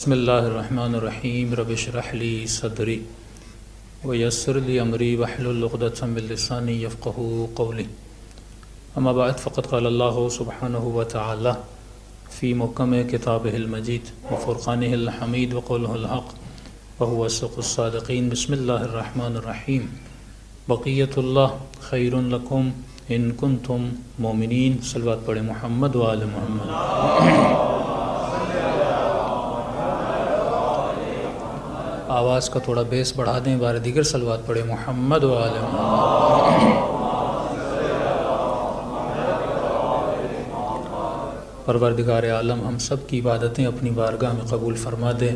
بسم اللہ الرحمن الرحیم رب اشرح لی صدری ویسر لی امری واحلل عقدۃ من لسانی یفقهوا قولی اما بعد فقد قال اللہ سبحانہ وتعالی فی محکم کتابہ المجید وفرقانہ الحمید وقولہ الحق وهو اصدق الصادقین۔ بسم اللہ الرحمن الرحیم بقیت اللہ خیر لکم ان کنتم مومنین۔ صلوات پڑھیں محمد و آل محمد۔ آواز کا تھوڑا بیس بڑھا دیں، بار دیگر صلوات پڑھیں محمد و آل محمد۔ پروردگار عالم ہم سب کی عبادتیں اپنی بارگاہ میں قبول فرما دے،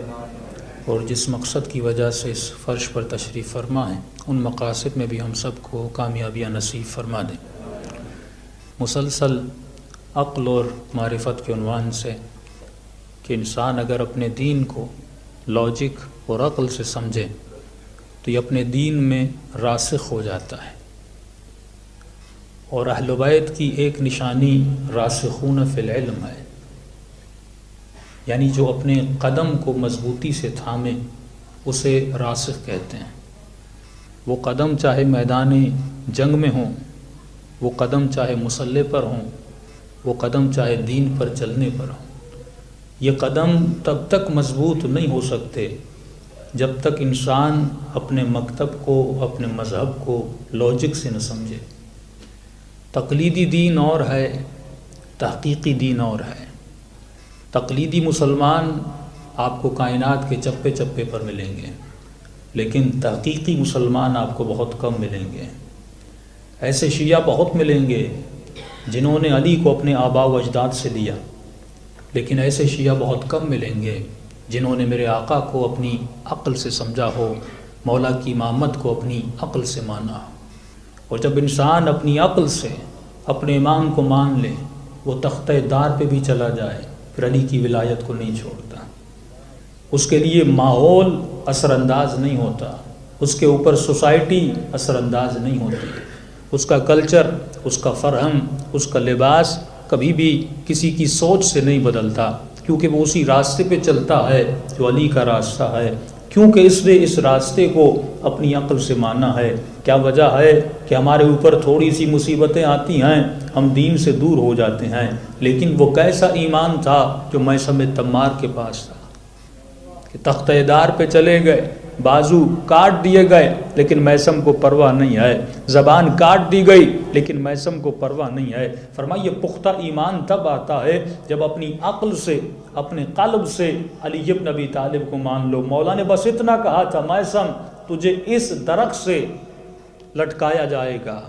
اور جس مقصد کی وجہ سے اس فرش پر تشریف فرما ہے ان مقاصد میں بھی ہم سب کو کامیابیاں نصیب فرما دے۔ مسلسل عقل اور معرفت کے عنوان سے کہ انسان اگر اپنے دین کو لاجک اور عقل سے سمجھے تو یہ اپنے دین میں راسخ ہو جاتا ہے، اور اہل بیت کی ایک نشانی راسخون فی العلم ہے، یعنی جو اپنے قدم کو مضبوطی سے تھامے اسے راسخ کہتے ہیں۔ وہ قدم چاہے میدان جنگ میں ہوں، وہ قدم چاہے مسلح پر ہوں، وہ قدم چاہے دین پر چلنے پر ہوں، یہ قدم تب تک مضبوط نہیں ہو سکتے جب تک انسان اپنے مکتب کو، اپنے مذہب کو لاجک سے نہ سمجھے۔ تقلیدی دین اور ہے، تحقیقی دین اور ہے۔ تقلیدی مسلمان آپ کو کائنات کے چپے چپے پر ملیں گے، لیکن تحقیقی مسلمان آپ کو بہت کم ملیں گے۔ ایسے شیعہ بہت ملیں گے جنہوں نے علی کو اپنے آباء و اجداد سے لیا، لیکن ایسے شیعہ بہت کم ملیں گے جنہوں نے میرے آقا کو اپنی عقل سے سمجھا ہو، مولا کی امامت کو اپنی عقل سے مانا ہو۔ اور جب انسان اپنی عقل سے اپنے امام کو مان لے، وہ تختہ دار پہ بھی چلا جائے پھر علی کی ولایت کو نہیں چھوڑتا۔ اس کے لیے ماحول اثر انداز نہیں ہوتا، اس کے اوپر سوسائٹی اثر انداز نہیں ہوتی، اس کا کلچر، اس کا فرہنگ، اس کا لباس کبھی بھی کسی کی سوچ سے نہیں بدلتا، کیونکہ وہ اسی راستے پہ چلتا ہے جو علی کا راستہ ہے، کیونکہ اس نے اس راستے کو اپنی عقل سے مانا ہے۔ کیا وجہ ہے کہ ہمارے اوپر تھوڑی سی مصیبتیں آتی ہیں، ہم دین سے دور ہو جاتے ہیں، لیکن وہ کیسا ایمان تھا جو میثم تمار کے پاس تھا کہ تختہ دار پہ چلے گئے، بازو کاٹ دیے گئے لیکن میثم کو پرواہ نہیں ہے، زبان کاٹ دی گئی لیکن میثم کو پرواہ نہیں ہے۔ فرمائیے پختہ ایمان تب آتا ہے جب اپنی عقل سے، اپنے قلب سے علی بن ابی طالب کو مان لو۔ مولا نے بس اتنا کہا تھا، میثم تجھے اس درخت سے لٹکایا جائے گا،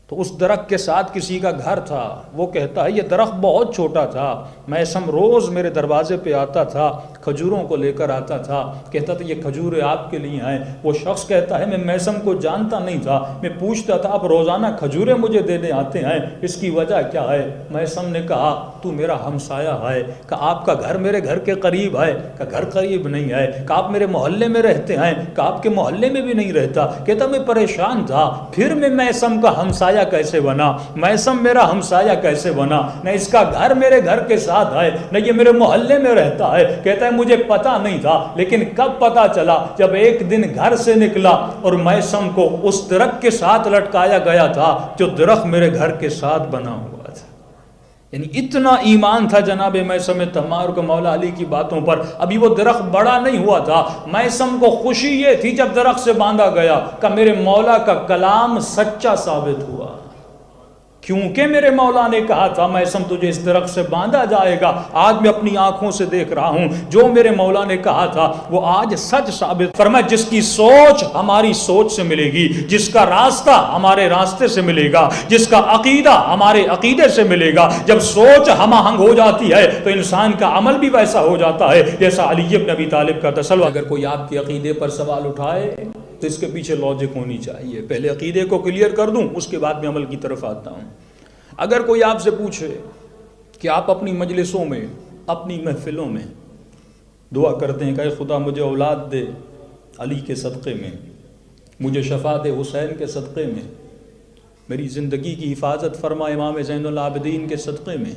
تو اس درخت کے ساتھ کسی کا گھر تھا، وہ کہتا ہے یہ درخت بہت چھوٹا تھا، میثم روز میرے دروازے پہ آتا تھا، کھجوروں کو لے کر آتا تھا، کہتا تھا یہ کھجوریں آپ کے لیے ہیں۔ وہ شخص کہتا ہے میں میثم کو جانتا نہیں تھا، میں پوچھتا تھا آپ روزانہ کھجوریں مجھے دینے آتے ہیں، اس کی وجہ کیا ہے؟ میثم نے کہا تو میرا ہمسایہ ہے، کہ آپ کا گھر میرے گھر کے قریب ہے، کہ گھر قریب نہیں ہے، کہ آپ میرے محلے میں رہتے ہیں، کہ آپ کے محلے میں بھی نہیں رہتا۔ کہتا میں پریشان تھا، پھر میں میثم کا ہمسایہ کیسے بنا؟ میثم میرا ہمسایہ کیسے بنا؟ نہ اس کا گھر میرے گھر کے ساتھ ہے، نہ یہ میرے محلے میں رہتا ہے۔ کہتا ہے مجھے پتا نہیں تھا، لیکن کب پتا چلا؟ جب ایک دن گھر سے نکلا اور میثم کو اس درخت کے ساتھ لٹکایا گیا تھا جو درخت میرے گھر کے ساتھ بنا ہوا تھا۔ یعنی اتنا ایمان تھا جناب میثم تمار کو مولا علی کی باتوں پر۔ ابھی وہ درخت بڑا نہیں ہوا تھا، میثم کو خوشی یہ تھی جب درخت سے باندھا گیا کہ میرے مولا کا کلام سچا ثابت ہوا، کیونکہ میرے مولا نے کہا تھا میثم تجھے اس درخت سے باندھا جائے گا۔ آج میں اپنی آنکھوں سے دیکھ رہا ہوں جو میرے مولا نے کہا تھا وہ آج سچ ثابت۔ فرمایا جس کی سوچ ہماری سوچ سے ملے گی، جس کا راستہ ہمارے راستے سے ملے گا، جس کا عقیدہ ہمارے عقیدے سے ملے گا، جب سوچ ہم آہنگ ہو جاتی ہے تو انسان کا عمل بھی ویسا ہو جاتا ہے جیسا علی بن ابی طالب کا تسلسل۔ اگر کوئی آپ کے عقیدے پر سوال اٹھائے تو اس کے پیچھے لاجک ہونی چاہیے۔ پہلے عقیدے کو کلیئر کر دوں، اس کے بعد میں عمل کی طرف آتا ہوں۔ اگر کوئی آپ سے پوچھے کہ آپ اپنی مجلسوں میں، اپنی محفلوں میں دعا کرتے ہیں کہ اے خدا مجھے اولاد دے علی کے صدقے میں، مجھے شفاعت حسین کے صدقے میں، میری زندگی کی حفاظت فرما امام زین العابدین کے صدقے میں،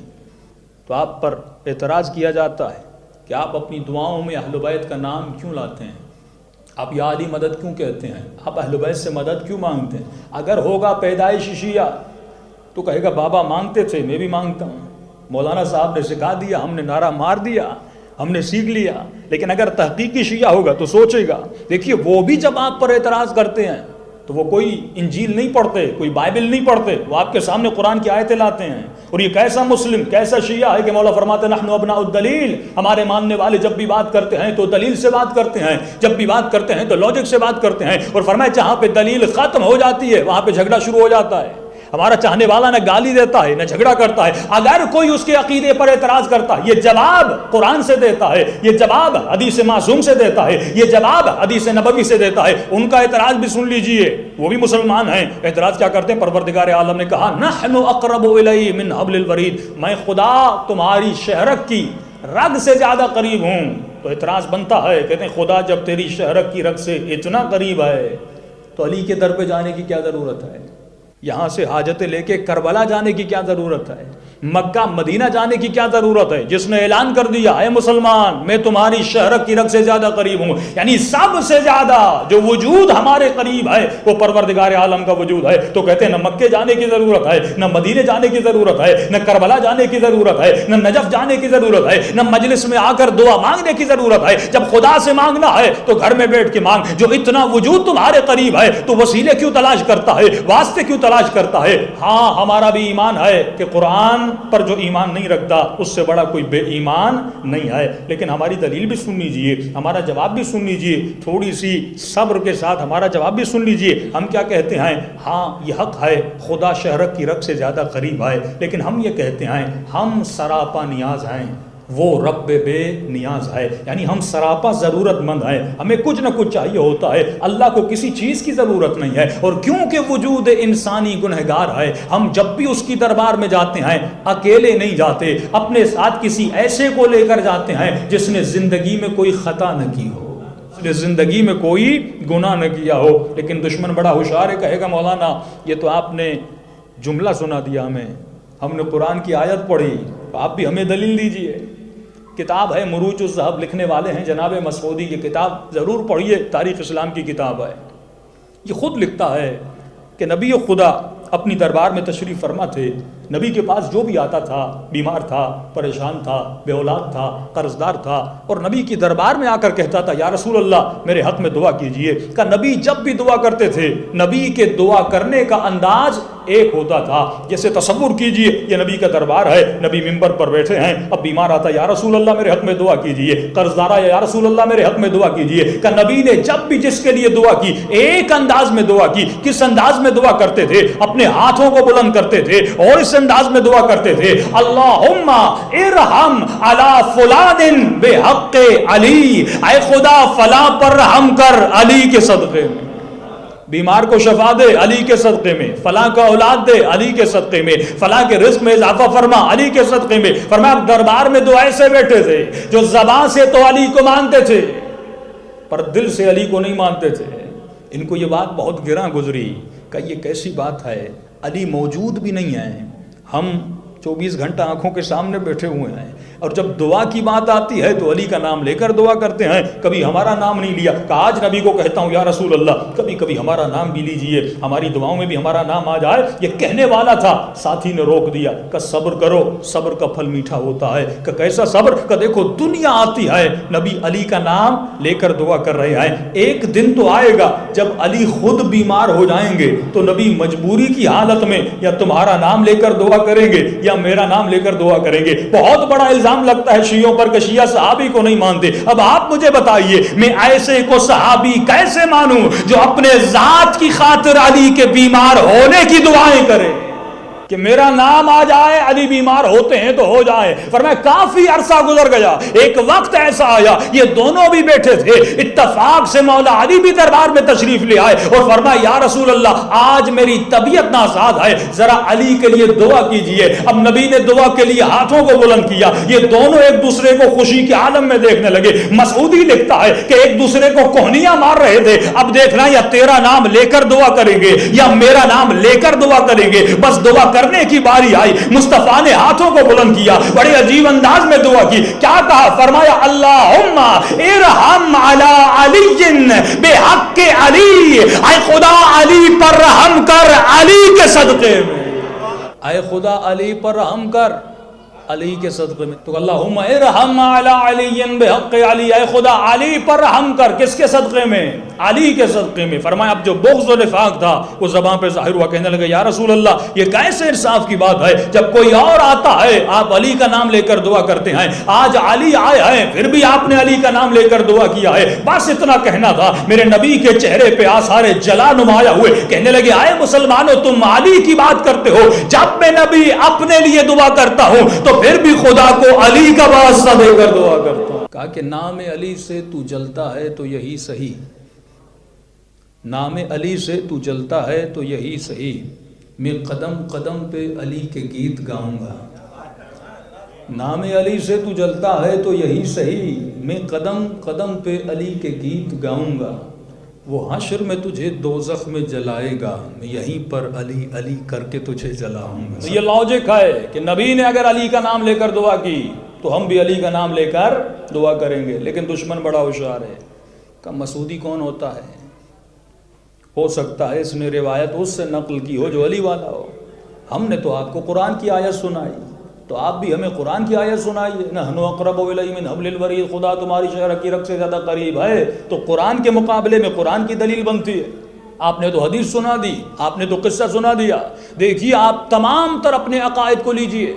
تو آپ پر اعتراض کیا جاتا ہے کہ آپ اپنی دعاؤں میں اہل بیت کا نام کیوں لاتے ہیں؟ آپ یا علی مدد کیوں کہتے ہیں؟ آپ اہل بیت سے مدد کیوں مانگتے ہیں؟ اگر ہوگا پیدائش شیعہ تو کہے گا بابا مانگتے تھے میں بھی مانگتا ہوں، مولانا صاحب نے سکھا دیا، ہم نے نعرہ مار دیا، ہم نے سیکھ لیا۔ لیکن اگر تحقیقی شیعہ ہوگا تو سوچے گا، دیکھیے وہ بھی جب آپ پر اعتراض کرتے ہیں تو وہ کوئی انجیل نہیں پڑھتے، کوئی بائبل نہیں پڑھتے، وہ آپ کے سامنے قرآن کی آیتیں لاتے ہیں۔ اور یہ کیسا مسلم، کیسا شیعہ ہے کہ مولا فرماتے ہیں نحن ابناء الدلیل، ہمارے ماننے والے جب بھی بات کرتے ہیں تو دلیل سے بات کرتے ہیں، جب بھی بات کرتے ہیں تو لاجک سے بات کرتے ہیں۔ اور فرمایا جہاں پہ دلیل ختم ہو جاتی ہے وہاں پہ جھگڑا شروع ہو جاتا ہے۔ ہمارا چاہنے والا نہ گالی دیتا ہے نہ جھگڑا کرتا ہے۔ اگر کوئی اس کے عقیدے پر اعتراض کرتا ہے، یہ جواب قرآن سے دیتا ہے، یہ جواب حدیث معصوم سے دیتا ہے، یہ جواب حدیث نبوی سے دیتا ہے، ان کا اعتراض بھی سن لیجئے، وہ بھی مسلمان ہیں۔ اعتراض کیا کرتے ہیں؟ پروردگار عالم نے کہا نحن اقرب الیہ من حبل الورید، میں خدا تمہاری شہرک کی رگ سے زیادہ قریب ہوں۔ تو اعتراض بنتا ہے، کہتے ہیں خدا جب تیری شہرک کی رگ سے اتنا قریب ہے تو علی کے در پہ جانے کی کیا ضرورت ہے؟ یہاں سے حاجتیں لے کے کربلا جانے کی کیا ضرورت ہے؟ مکہ مدینہ جانے کی کیا ضرورت ہے؟ جس نے اعلان کر دیا اے مسلمان میں تمہاری شہرک کی رگ سے زیادہ قریب ہوں، یعنی سب سے زیادہ جو وجود ہمارے قریب ہے وہ پروردگار عالم کا وجود ہے، تو کہتے ہیں نہ مکے جانے کی ضرورت ہے، نہ مدینے جانے کی ضرورت ہے، نہ کربلا جانے کی ضرورت ہے، نہ نجف جانے کی ضرورت ہے، نہ مجلس میں آ کر دعا مانگنے کی ضرورت ہے۔ جب خدا سے مانگنا ہے تو گھر میں بیٹھ کے مانگ، جو اتنا وجود تمہارے قریب ہے تو وسیلے کیوں تلاش کرتا ہے، واسطے کیوں تلاش کرتا ہے؟ ہاں ہمارا بھی ایمان ہے کہ قرآن پر جو ایمان نہیں رکھتا اس سے بڑا کوئی بے ایمان نہیں ہے، لیکن ہماری دلیل بھی سن لیجئے، ہمارا جواب بھی سن لیجئے، تھوڑی سی صبر کے ساتھ ہمارا جواب بھی سن لیجئے۔ ہم کیا کہتے ہیں؟ ہاں یہ حق ہے خدا شہرک کی رگ سے زیادہ قریب ہے، لیکن ہم یہ کہتے ہیں ہم سراپا نیاز ہیں، وہ رب بے نیاز ہے، یعنی ہم سراپا ضرورت مند ہیں، ہمیں کچھ نہ کچھ چاہیے ہوتا ہے، اللہ کو کسی چیز کی ضرورت نہیں ہے۔ اور کیونکہ وجود انسانی گنہگار ہے، ہم جب بھی اس کی دربار میں جاتے ہیں اکیلے نہیں جاتے، اپنے ساتھ کسی ایسے کو لے کر جاتے ہیں جس نے زندگی میں کوئی خطا نہ کی ہو، جس نے زندگی میں کوئی گناہ نہ کیا ہو۔ لیکن دشمن بڑا ہوشیار ہے، کہے گا مولانا یہ تو آپ نے جملہ سنا دیا ہمیں، ہم نے قرآن کی آیت پڑھی، آپ بھی ہمیں دلیل دیجئے۔ کتاب ہے مروج الذہب، لکھنے والے ہیں جناب مسعودی، یہ کتاب ضرور پڑھیے، تاریخ اسلام کی کتاب ہے۔ یہ خود لکھتا ہے کہ نبی خدا اپنی دربار میں تشریف فرما تھے، نبی کے پاس جو بھی آتا تھا بیمار تھا، پریشان تھا، بے اولاد تھا، قرض دار تھا، اور نبی کی دربار میں آ کر کہتا تھا یا رسول اللہ میرے حق میں دعا کیجئے۔ کہ نبی جب بھی دعا کرتے تھے، نبی کے دعا کرنے کا انداز ایک ہوتا تھا۔ جیسے تصور کیجئے یہ نبی کا دربار ہے، نبی ممبر پر بیٹھے ہیں، اب بیمار آتا یا رسول اللہ میرے حق میں دعا کیجئے، قرض دار یا رسول اللہ میرے حق میں دعا کیجئے۔ کہ نبی نے جب بھی جس کے لیے دعا کی ایک انداز میں دعا کی۔ کس انداز میں دعا کرتے تھے؟ اپنے ہاتھوں کو بلند کرتے تھے اور اس انداز میں دعا کرتے تھے اللہم ارحم علی فلان بحق علی، اے خدا فلاں پر رحم کر علی کے صدقے میں، بیمار کو شفا دے علی کے صدقے میں، فلاں کا اولاد دے علی کے صدقے میں، فلاں کے رزق میں اضافہ فرما علی کے صدقے میں۔ فرمایا دربار میں دو ایسے بیٹھے تھے جو زبان سے تو علی کو مانتے تھے پر دل سے علی کو نہیں مانتے تھے۔ ان کو یہ بات بہت گراں گزری کہ یہ کیسی بات ہے، علی موجود بھی نہیں ہے، ہم 24 گھنٹہ آنکھوں کے سامنے بیٹھے ہوئے ہیں، اور جب دعا کی بات آتی ہے تو علی کا نام لے کر دعا کرتے ہیں، کبھی ہمارا نام نہیں لیا۔ کہ آج نبی کو کہتا ہوں یا رسول اللہ کبھی کبھی ہمارا نام بھی لیجئے، ہماری دعاؤں میں بھی ہمارا نام آ جائے۔ یہ کہنے والا تھا، ساتھی نے روک دیا کہ صبر کرو، صبر کا پھل میٹھا ہوتا ہے۔ کہ کیسا صبر؟ کہ دیکھو دنیا آتی ہے، نبی علی کا نام لے کر دعا کر رہے ہیں، ایک دن تو آئے گا جب علی خود بیمار ہو جائیں گے تو نبی مجبوری کی حالت میں یا تمہارا نام لے کر دعا کریں گے یا میرا نام لے کر دعا کریں گے۔ بہت بڑا الزام لگتا ہے شیعوں پر کہ شیعہ صحابی کو نہیں مانتے۔ اب آپ مجھے بتائیے میں ایسے کو صحابی کیسے مانوں جو اپنے ذات کی خاطر علی کے بیمار ہونے کی دعائیں کرے کہ میرا نام آ جائے، علی بیمار ہوتے ہیں تو ہو جائے۔ فرمایا کافی عرصہ گزر گیا، ایک وقت ایسا آیا یہ دونوں بھی بیٹھے تھے، اتفاق سے مولا علی بھی دربار میں تشریف لے آئے اور فرمایا یا رسول اللہ آج میری طبیعت ناساز ہے، ذرا علی کے لیے دعا کیجئے۔ اب نبی نے دعا کے لیے ہاتھوں کو بلند کیا، یہ دونوں ایک دوسرے کو خوشی کے عالم میں دیکھنے لگے۔ مسعودی لکھتا ہے کہ ایک دوسرے کو کوہنیاں مار رہے تھے، اب دیکھنا یا تیرا نام لے کر دعا کریں گے یا میرا نام لے کر دعا کریں گے، بس دعا کرنے کی باری آئی، مصطفیٰ نے ہاتھوں کو بلند کیا، بڑے عجیب انداز میں دعا کی. کیا کہا؟ فرمایا اللہم ارحم علی علی بحق علی، اے خدا علی پر رحم کر علی کے صدقے میں، اے خدا علی پر رحم کر علی کے صدقے میں. تو اللہم ارحم علی علی بحق علی، اے خدا علی پر رحم کر، کس کے صدقے میں؟ علی کے صدقے میں. فرمایا اب جو بغض و نفاق تھا وہ زبان پہ ظاہر ہوا، کہنے لگے یا رسول اللہ یہ کیسے انصاف کی بات ہے، جب کوئی اور آتا ہے آپ علی کا نام لے کر دعا کرتے ہیں، آج علی آئے ہیں پھر بھی آپ نے علی کا نام لے کر دعا کیا ہے. بس اتنا کہنا تھا. میرے نبی کے چہرے پہ آثار جلا نمایاں ہوئے، کہنے لگے آئے مسلمانوں تم علی کی بات کرتے ہو، جب میں نبی اپنے لیے دعا کرتا ہوں تو پھر بھی خدا کو علی کا واسطہ دے کر دعا کرتا ہوں. کہا کہ نام علی سے تو جلتا ہے تو یہی صحیح، نام علی سے تو جلتا ہے تو یہی صحیح، میں قدم قدم پہ علی کے گیت گاؤں گا. نام علی سے تو جلتا ہے تو یہی صحیح، میں قدم قدم پہ علی کے گیت گاؤں گا. وہ حشر میں تجھے دوزخ میں جلائے گا، میں یہیں پر علی علی کر کے تجھے جلاؤں گا. یہ لاجک ہے کہ نبی نے اگر علی کا نام لے کر دعا کی تو ہم بھی علی کا نام لے کر دعا کریں گے. لیکن دشمن بڑا ہوشیار ہے. کہ مسعودی کون ہوتا ہے؟ ہو سکتا ہے اس نے روایت اس سے نقل کی ہو جو علی والا ہو. ہم نے تو آپ کو قرآن کی آیت سنائی تو آپ بھی ہمیں قرآن کی آیت سنائیے. نحن اقرب الیہ من حبل الورید، خدا تمہاری شہر کی رگ سے زیادہ قریب ہے. تو قرآن کے مقابلے میں قرآن کی دلیل بنتی ہے. آپ نے تو حدیث سنا دی، آپ نے تو قصہ سنا دیا. دیکھیے آپ تمام تر اپنے عقائد کو لیجئے،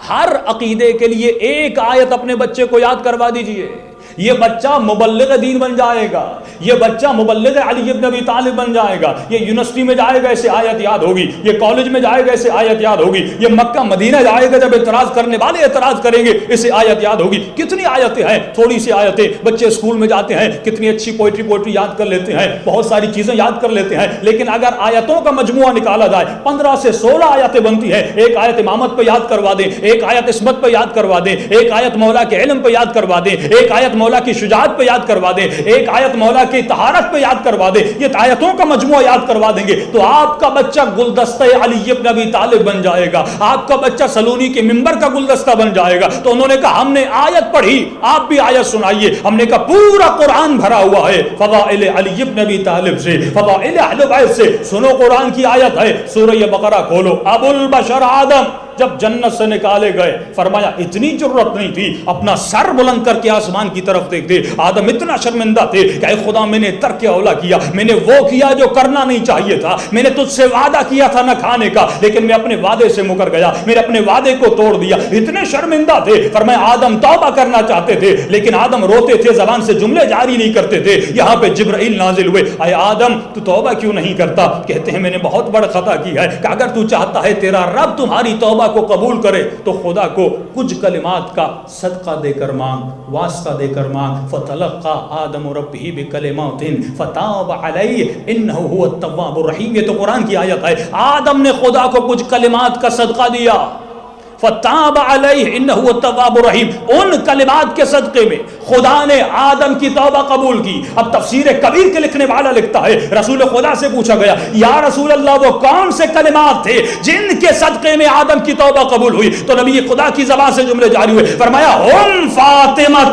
ہر عقیدے کے لیے ایک آیت اپنے بچے کو یاد کروا دیجئے. یہ بچہ مبلغ دین بن جائے گا، یہ بچہ مبلغ علی ابن ابی طالب بن جائے گا. یہ یونیورسٹی میں جائے گا اسے آیت یاد ہوگی، یہ کالج میں جائے گا اسے آیت یاد ہوگی، یہ مکہ مدینہ جائے گا جب اعتراض کرنے والے اعتراض کریں گے اسے آیت یاد ہوگی. کتنی آیتیں ہیں، تھوڑی سی آیتیں. بچے اسکول میں جاتے ہیں کتنی اچھی پوئٹری یاد کر لیتے ہیں، بہت ساری چیزیں یاد کر لیتے ہیں. لیکن اگر آیتوں کا مجموعہ نکالا جائے 15 سے 16 آیتیں بنتی ہیں. ایک آیت امامت پہ یاد کروا دیں، ایک آیت عصمت پہ یاد کروا دیں، ایک آیت مولا کے علم پہ یاد کروا دیں، ایک آیت مولا کی شجاعت پہ یاد کروا دیں، ایک آیت مولا کی طہارت پہ یاد کروا دیں. یہ آیتوں کا مجموعہ یاد کروا دیں گے تو آپ کا بچہ گلدستہ علی ابن ابی طالب بن جائے گا، آپ کا بچہ سلونی کے منبر کا گلدستہ بن جائے گا. تو انہوں نے کہا ہم نے آیت پڑھی، آپ بھی آیت سنائیے. ہم نے کہا پورا قرآن بھرا ہوا ہے فضائل علی ابن ابی طالب سے، فضائل اہل بیت سے. سنو قرآن کی آیت ہے، سورہ بقرہ کھولو. ابو البشر آدم جب جنت سے نکالے گئے فرمایا اتنی ضرورت نہیں تھی اپنا سر بلند کر کے آسمان کی طرف دیکھتے. آدم اتنا شرمندہ تھے کہ اے خدا میں نے ترک اولا کیا، میں نے وہ کیا جو کرنا نہیں چاہیے تھا. میں نے تجھ سے وعدہ کیا تھا نہ کھانے کا، لیکن میں اپنے وعدے سے مکر گیا، میں نے اپنے وعدے کو توڑ دیا. اتنے شرمندہ تھے. فرمایا آدم توبہ کرنا چاہتے تھے لیکن آدم روتے تھے، زبان سے جملے جاری نہیں کرتے تھے. یہاں پہ جبرائیل نازل ہوئے، اے آدم تو توبہ کیوں نہیں کرتا؟ کہتے ہیں میں نے بہت بڑا خطا کی ہے کہ اگر تو چاہتا ہے تیرا رب تمہاری توبہ کو قبول کرے تو خدا کو کچھ کلمات کا صدقہ دے کر مانگ، واسطہ دے کر مانگ. فتلقى آدم ربه بکلمات فتاب علیہ انہ هو التواب الرحیم. یہ تو قرآن کی آیت ہے. آدم نے خدا کو کچھ کلمات کا صدقہ دیا، فتاب علیہ انہ هو التواب الرحیم. ان کلمات کے صدقے میں خدا نے آدم کی توبہ قبول کی. اب تفسیر کبیر کے لکھنے والا لکھتا ہے رسول خدا سے پوچھا گیا یا رسول اللہ وہ کون سے کلمات تھے جن کے صدقے میں آدم کی توبہ قبول ہوئی؟ تو نبی خدا کی زبان سے جملے جاری ہوئے. فرمایا ہم فاطمہ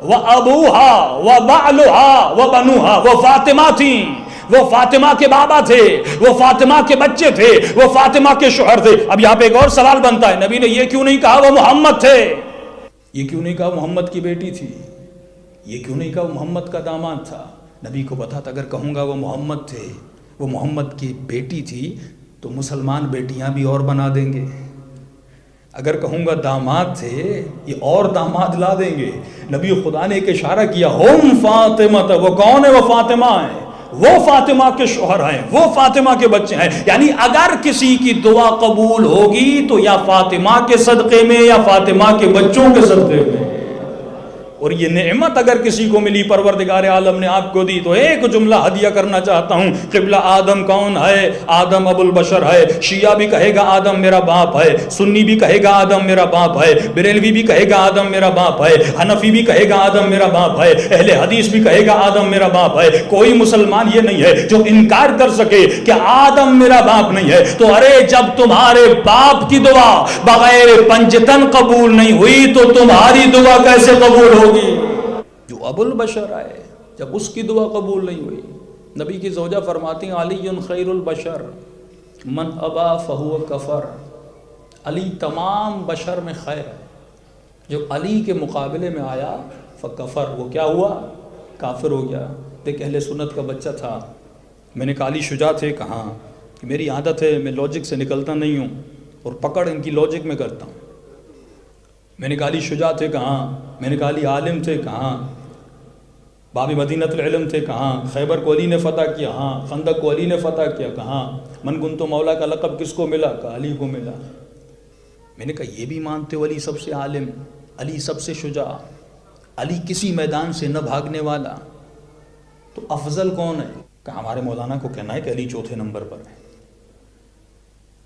و ابوہا و بعلہا و بنوہا. وہ فاطمہ تھیں، وہ فاطمہ کے بابا تھے، وہ فاطمہ کے بچے تھے، وہ فاطمہ کے شوہر تھے. اب یہاں پہ ایک اور سوال بنتا ہے، نبی نے یہ کیوں نہیں کہا وہ محمد تھے؟ یہ کیوں نہیں کہا محمد کی بیٹی تھی؟ یہ کیوں نہیں کہا وہ محمد کا داماد تھا؟ نبی کو پتا تھا اگر کہوں گا وہ محمد تھے، وہ محمد کی بیٹی تھی تو مسلمان بیٹیاں بھی اور بنا دیں گے. اگر کہوں گا داماد تھے یہ اور داماد لا دیں گے. نبی خدا نے ایک اشارہ کیا ہم فاطمہ. وہ کون ہے؟ وہ فاطمہ ہیں، وہ فاطمہ کے شوہر ہیں، وہ فاطمہ کے بچے ہیں. یعنی اگر کسی کی دعا قبول ہوگی تو یا فاطمہ کے صدقے میں یا فاطمہ کے بچوں کے صدقے میں. اور یہ نعمت اگر کسی کو ملی پروردگار عالم نے آپ کو دی تو ایک جملہ ہدیہ کرنا چاہتا ہوں. قبلہ آدم کون ہے؟ آدم ابو البشر ہے. شیعہ بھی کہے گا آدم میرا باپ ہے, سنی بھی کہے گا آدم میرا باپ ہے, بریلوی بھی کہے گا آدم میرا باپ ہے, حنفی بھی کہے گا آدم میرا باپ ہے, اہل حدیث بھی کہے گا آدم میرا باپ ہے. کوئی مسلمان یہ نہیں ہے جو انکار کر سکے کہ آدم میرا باپ نہیں ہے. تو ارے جب تمہارے باپ کی دعا بغیر پنجتن قبول نہیں ہوئی تو تمہاری دعا کیسے قبول ہوگی؟ جو ابو البشر آئے جب اس کی دعا قبول نہیں ہوئی, نبی کی زوجہ فرماتی ہیں علی خیر البشر من ابا فہو کفر. علی تمام بشر میں خیر ہے, جو علی کے مقابلے میں آیا فکفر, وہ کیا ہوا؟ کافر ہو گیا. ایک اہل سنت کا بچہ تھا, میں نے کہا علی شجاع تھے؟ کہاں, کہ میری عادت ہے میں لاجک سے نکلتا نہیں ہوں اور پکڑ ان کی لاجک میں کرتا ہوں. میں نے کہا علی شجاع تھے؟ کہاں. میں نے کہا علی عالم تھے؟ کہاں. باب مدینۃ العلم تھے؟ کہاں. خیبر کو علی نے فتح کیا؟ ہاں. خندق کو علی نے فتح کیا؟ کہاں. من کنت مولا کا لقب کس کو ملا؟ کہا علی کو ملا. میں نے کہا یہ بھی مانتے ہو علی سب سے عالم, علی سب سے شجاع, علی کسی میدان سے نہ بھاگنے والا, تو افضل کون ہے؟ کہ ہمارے مولانا کو کہنا ہے کہ علی چوتھے نمبر پر ہے.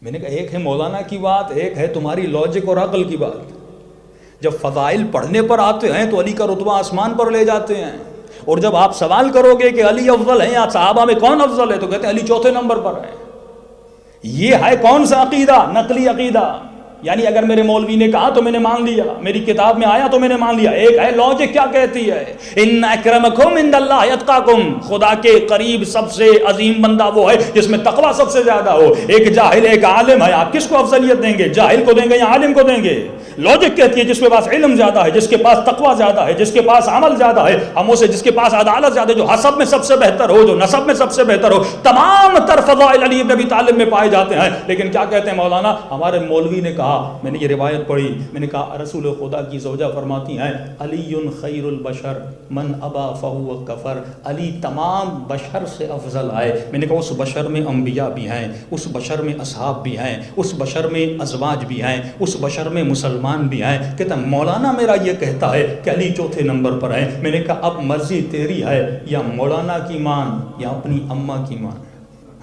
میں نے کہا ایک ہے مولانا کی بات, ایک ہے تمہاری لاجک اور عقل کی بات. جب فضائل پڑھنے پر آتے ہیں تو علی کا رتبہ آسمان پر لے جاتے ہیں, اور جب آپ سوال کرو گے کہ علی افضل ہے یا صحابہ میں کون افضل ہے تو کہتے ہیں علی چوتھے نمبر پر ہے. یہ ہے کون سا عقیدہ؟ نقلی عقیدہ. یعنی اگر میرے مولوی نے کہا تو میں نے مان لیا, میری کتاب میں آیا تو میں نے مان لیا. ایک ہے لاجک کیا کہتی ہے, ان اکرمکم عند اللہ اتقاکم, خدا کے قریب سب سے عظیم بندہ وہ ہے جس میں تقوی سب سے زیادہ ہو. ایک جاہل ایک عالم ہے, آپ کس کو افضلیت دیں گے؟ جاہل کو دیں گے یا عالم کو دیں گے؟ لاجک کہتی ہے جس کے پاس علم زیادہ ہے, جس کے پاس تقوی زیادہ ہے, جس کے پاس عمل زیادہ ہے, ہم اسے جس کے پاس عدالت زیادہ ہے, جو حسب میں سب سے بہتر ہو, جو نسب میں سب سے بہتر ہو, تمام تر فضائل علی بن ابی طالب میں پائے جاتے ہیں. لیکن کیا کہتے ہیں مولانا, ہمارے مولوی نے کہا, میں نے یہ روایت پڑھی, میں نے کہا رسول خدا کی زوجہ فرماتی ہیں علی خیر البشر من ابا فہو کفر, علی تمام بشر سے افضل ہے. میں نے کہا اس بشر میں انبیاء بھی ہیں, اس بشر میں اصحاب بھی ہیں, اس بشر میں ازواج بھی ہیں, اس بشر میں مسلمان بھی ہیں. کہتا مولانا میرا یہ کہتا ہے کہ علی چوتھے نمبر پر ہے. میں نے کہا اب مرضی تیری ہے, یا مولانا کی مان یا اپنی اماں کی مان.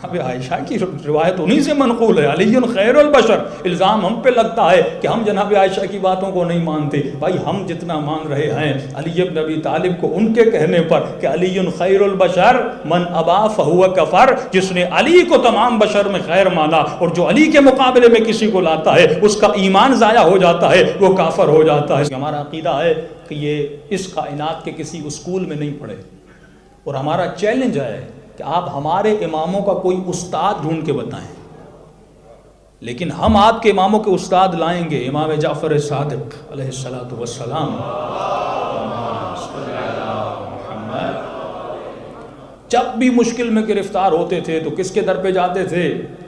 اب عائشہ کی روایت انہی سے منقول ہے, علی خیر البشر. الزام ہم پہ لگتا ہے کہ ہم جناب عائشہ کی باتوں کو نہیں مانتے. بھائی ہم جتنا مان رہے ہیں علی بن ابی طالب کو ان کے کہنے پر کہ علی خیر البشر من ابا فہو کفر, جس نے علی کو تمام بشر میں خیر مانا اور جو علی کے مقابلے میں کسی کو لاتا ہے اس کا ایمان ضائع ہو جاتا ہے, وہ کافر ہو جاتا ہے. ہمارا عقیدہ ہے کہ یہ اس کائنات کے کسی اسکول میں نہیں پڑھے, اور ہمارا چیلنج ہے کہ آپ ہمارے اماموں کا کوئی استاد ڈھونڈ کے بتائیں, لیکن ہم آپ کے اماموں کے استاد لائیں گے. امام جعفر صادق علیہ الصلوۃ والسلام جب بھی مشکل میں گرفتار ہوتے تھے تو کس کے در پہ جاتے تھے؟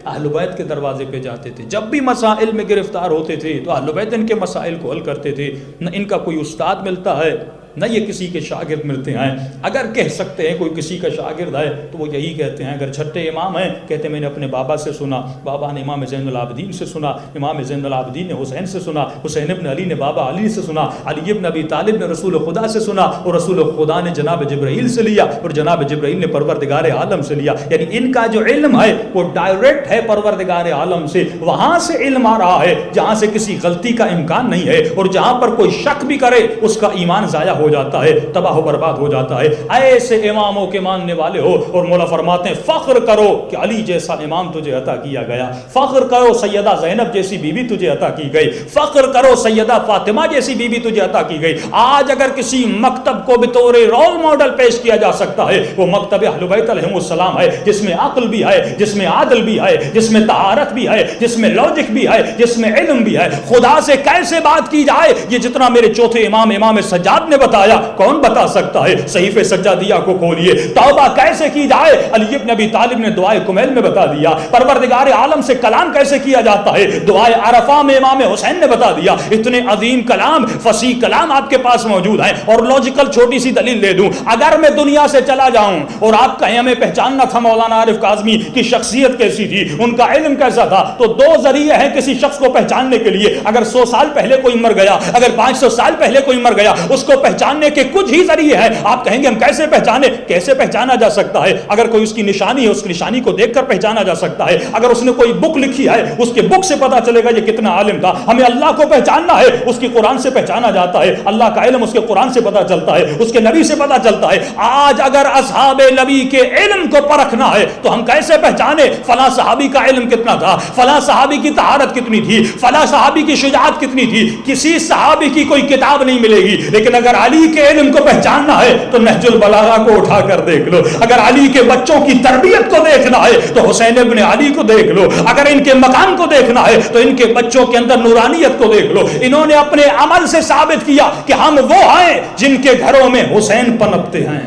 اہل بیت کے دروازے پہ جاتے تھے. جب بھی مسائل میں گرفتار ہوتے تھے تو اہل بیت ان کے مسائل کو حل کرتے تھے. نہ ان کا کوئی استاد ملتا ہے, نہ یہ کسی کے شاگرد ملتے ہیں. اگر کہہ سکتے ہیں کوئی کسی کا شاگرد ہے تو وہ یہی کہتے ہیں. اگر چھٹے امام ہیں کہتے ہیں میں نے اپنے بابا سے سنا, بابا نے امام زین العابدین سے سنا, امام زین العابدین نے حسین سے سنا, حسین ابن علی نے بابا علی سے سنا, علی ابن ابی طالب نے رسول خدا سے سنا, اور رسول خدا نے جناب جبرائیل سے لیا, اور جناب جبرائیل نے پروردگار عالم سے لیا. یعنی ان کا جو علم ہے وہ ڈائریکٹ ہے پروردگار عالم سے. وہاں سے علم آ رہا ہے جہاں سے کسی غلطی کا امکان نہیں ہے, اور جہاں پر کوئی شک بھی کرے اس کا ایمان ضائع ہو جاتا ہے, تباہ و برباد ہو جاتا ہے. ایسے اماموں کے ماننے والے ہو, اور مولا فرماتے ہیں فخر کرو کہ علی جیسا امام تجھے عطا کیا گیا, فخر کرو سیدہ زینب جیسی بیوی تجھے عطا کی گئی, فخر کرو سیدہ فاطمہ جیسی بیوی تجھے عطا کی گئی. آج اگر کسی مکتب کو بطور رول ماڈل پیش کیا جا سکتا ہے وہ مکتب اہل بیت علیہم السلام ہے, جس میں عقل بھی ہے, جس میں عادل بھی ہے, جس میں طہارت بھی ہے, جس میں لاجک بھی ہے, جس میں علم بھی ہے. خدا سے کیسے بات کی جائے یہ جتنا میرے چوتھے امام سجاد نے بتایا کون بتا سکتا ہے؟ صحیفے سجادیہ کو کھولیے. توبہ کیسے کی جائے علی ابن ابی طالب نے دعائے کمیل میں بتا دیا. پروردگار عالم سے کلام کیسے کیا جاتا ہے دعائے عرفہ میں امام حسین نے بتا دیا. اتنے عظیم کلام, فصیح کلام آپ کے پاس موجود ہیں. اور لاجیکل چھوٹی سی دلیل لے دوں, اگر میں دنیا سے چلا جاؤں اور آپ کہیں ہمیں پہچاننا تھا مولانا عارف کاظمی کی شخصیت کیسی تھی, ان کا علم کیسا تھا, تو دو ذریعے ہیں کسی شخص کو پہچاننے کے لیے. اگر 100 سال پہلے کوئی مر گیا, اگر 500 سال پہلے کوئی مر گیا, اس کو پہچان پہچاننے کے کچھ ہی ذریعے ہیں. آپ کہیں گے ہم کیسے پہچانے؟ کیسے پہچانا جا سکتا ہے؟ اگر کوئی اس کی نشانی ہے اس کی نشانی کو دیکھ کر پہچانا جا سکتا ہے. اگر اس نے کوئی بک لکھی ہے اس کے بک سے پتا چلے گا یہ کتنا عالم تھا. ہمیں اللہ کو پہچاننا ہے اس کی قرآن سے پہچانا جاتا ہے. اللہ کا علم اس کے قرآن سے پتا چلتا ہے, اس کے نبی سے پتا چلتا ہے. آج اگر اصحاب نبی کے علم کو پرکھنا ہے تو ہم کیسے پہچانے فلاں صحابی کا علم کتنا تھا, فلاں صحابی کی طہارت کتنی تھی, فلاں صحابی کی شجاعت کتنی تھی؟ کسی صحابی کی کوئی کتاب نہیں ملے گی. لیکن اگر علی کے علم کو پہچاننا ہے تو نہج البلاغہ کو اٹھا کر دیکھ لو. اگر علی کے بچوں کی تربیت کو دیکھنا ہے تو حسین ابن علی کو دیکھ لو. اگر ان کے مقام کو دیکھنا ہے تو ان کے بچوں کے اندر نورانیت کو دیکھ لو. انہوں نے اپنے عمل سے ثابت کیا کہ ہم وہ ہیں جن کے گھروں میں حسین پنپتے ہیں,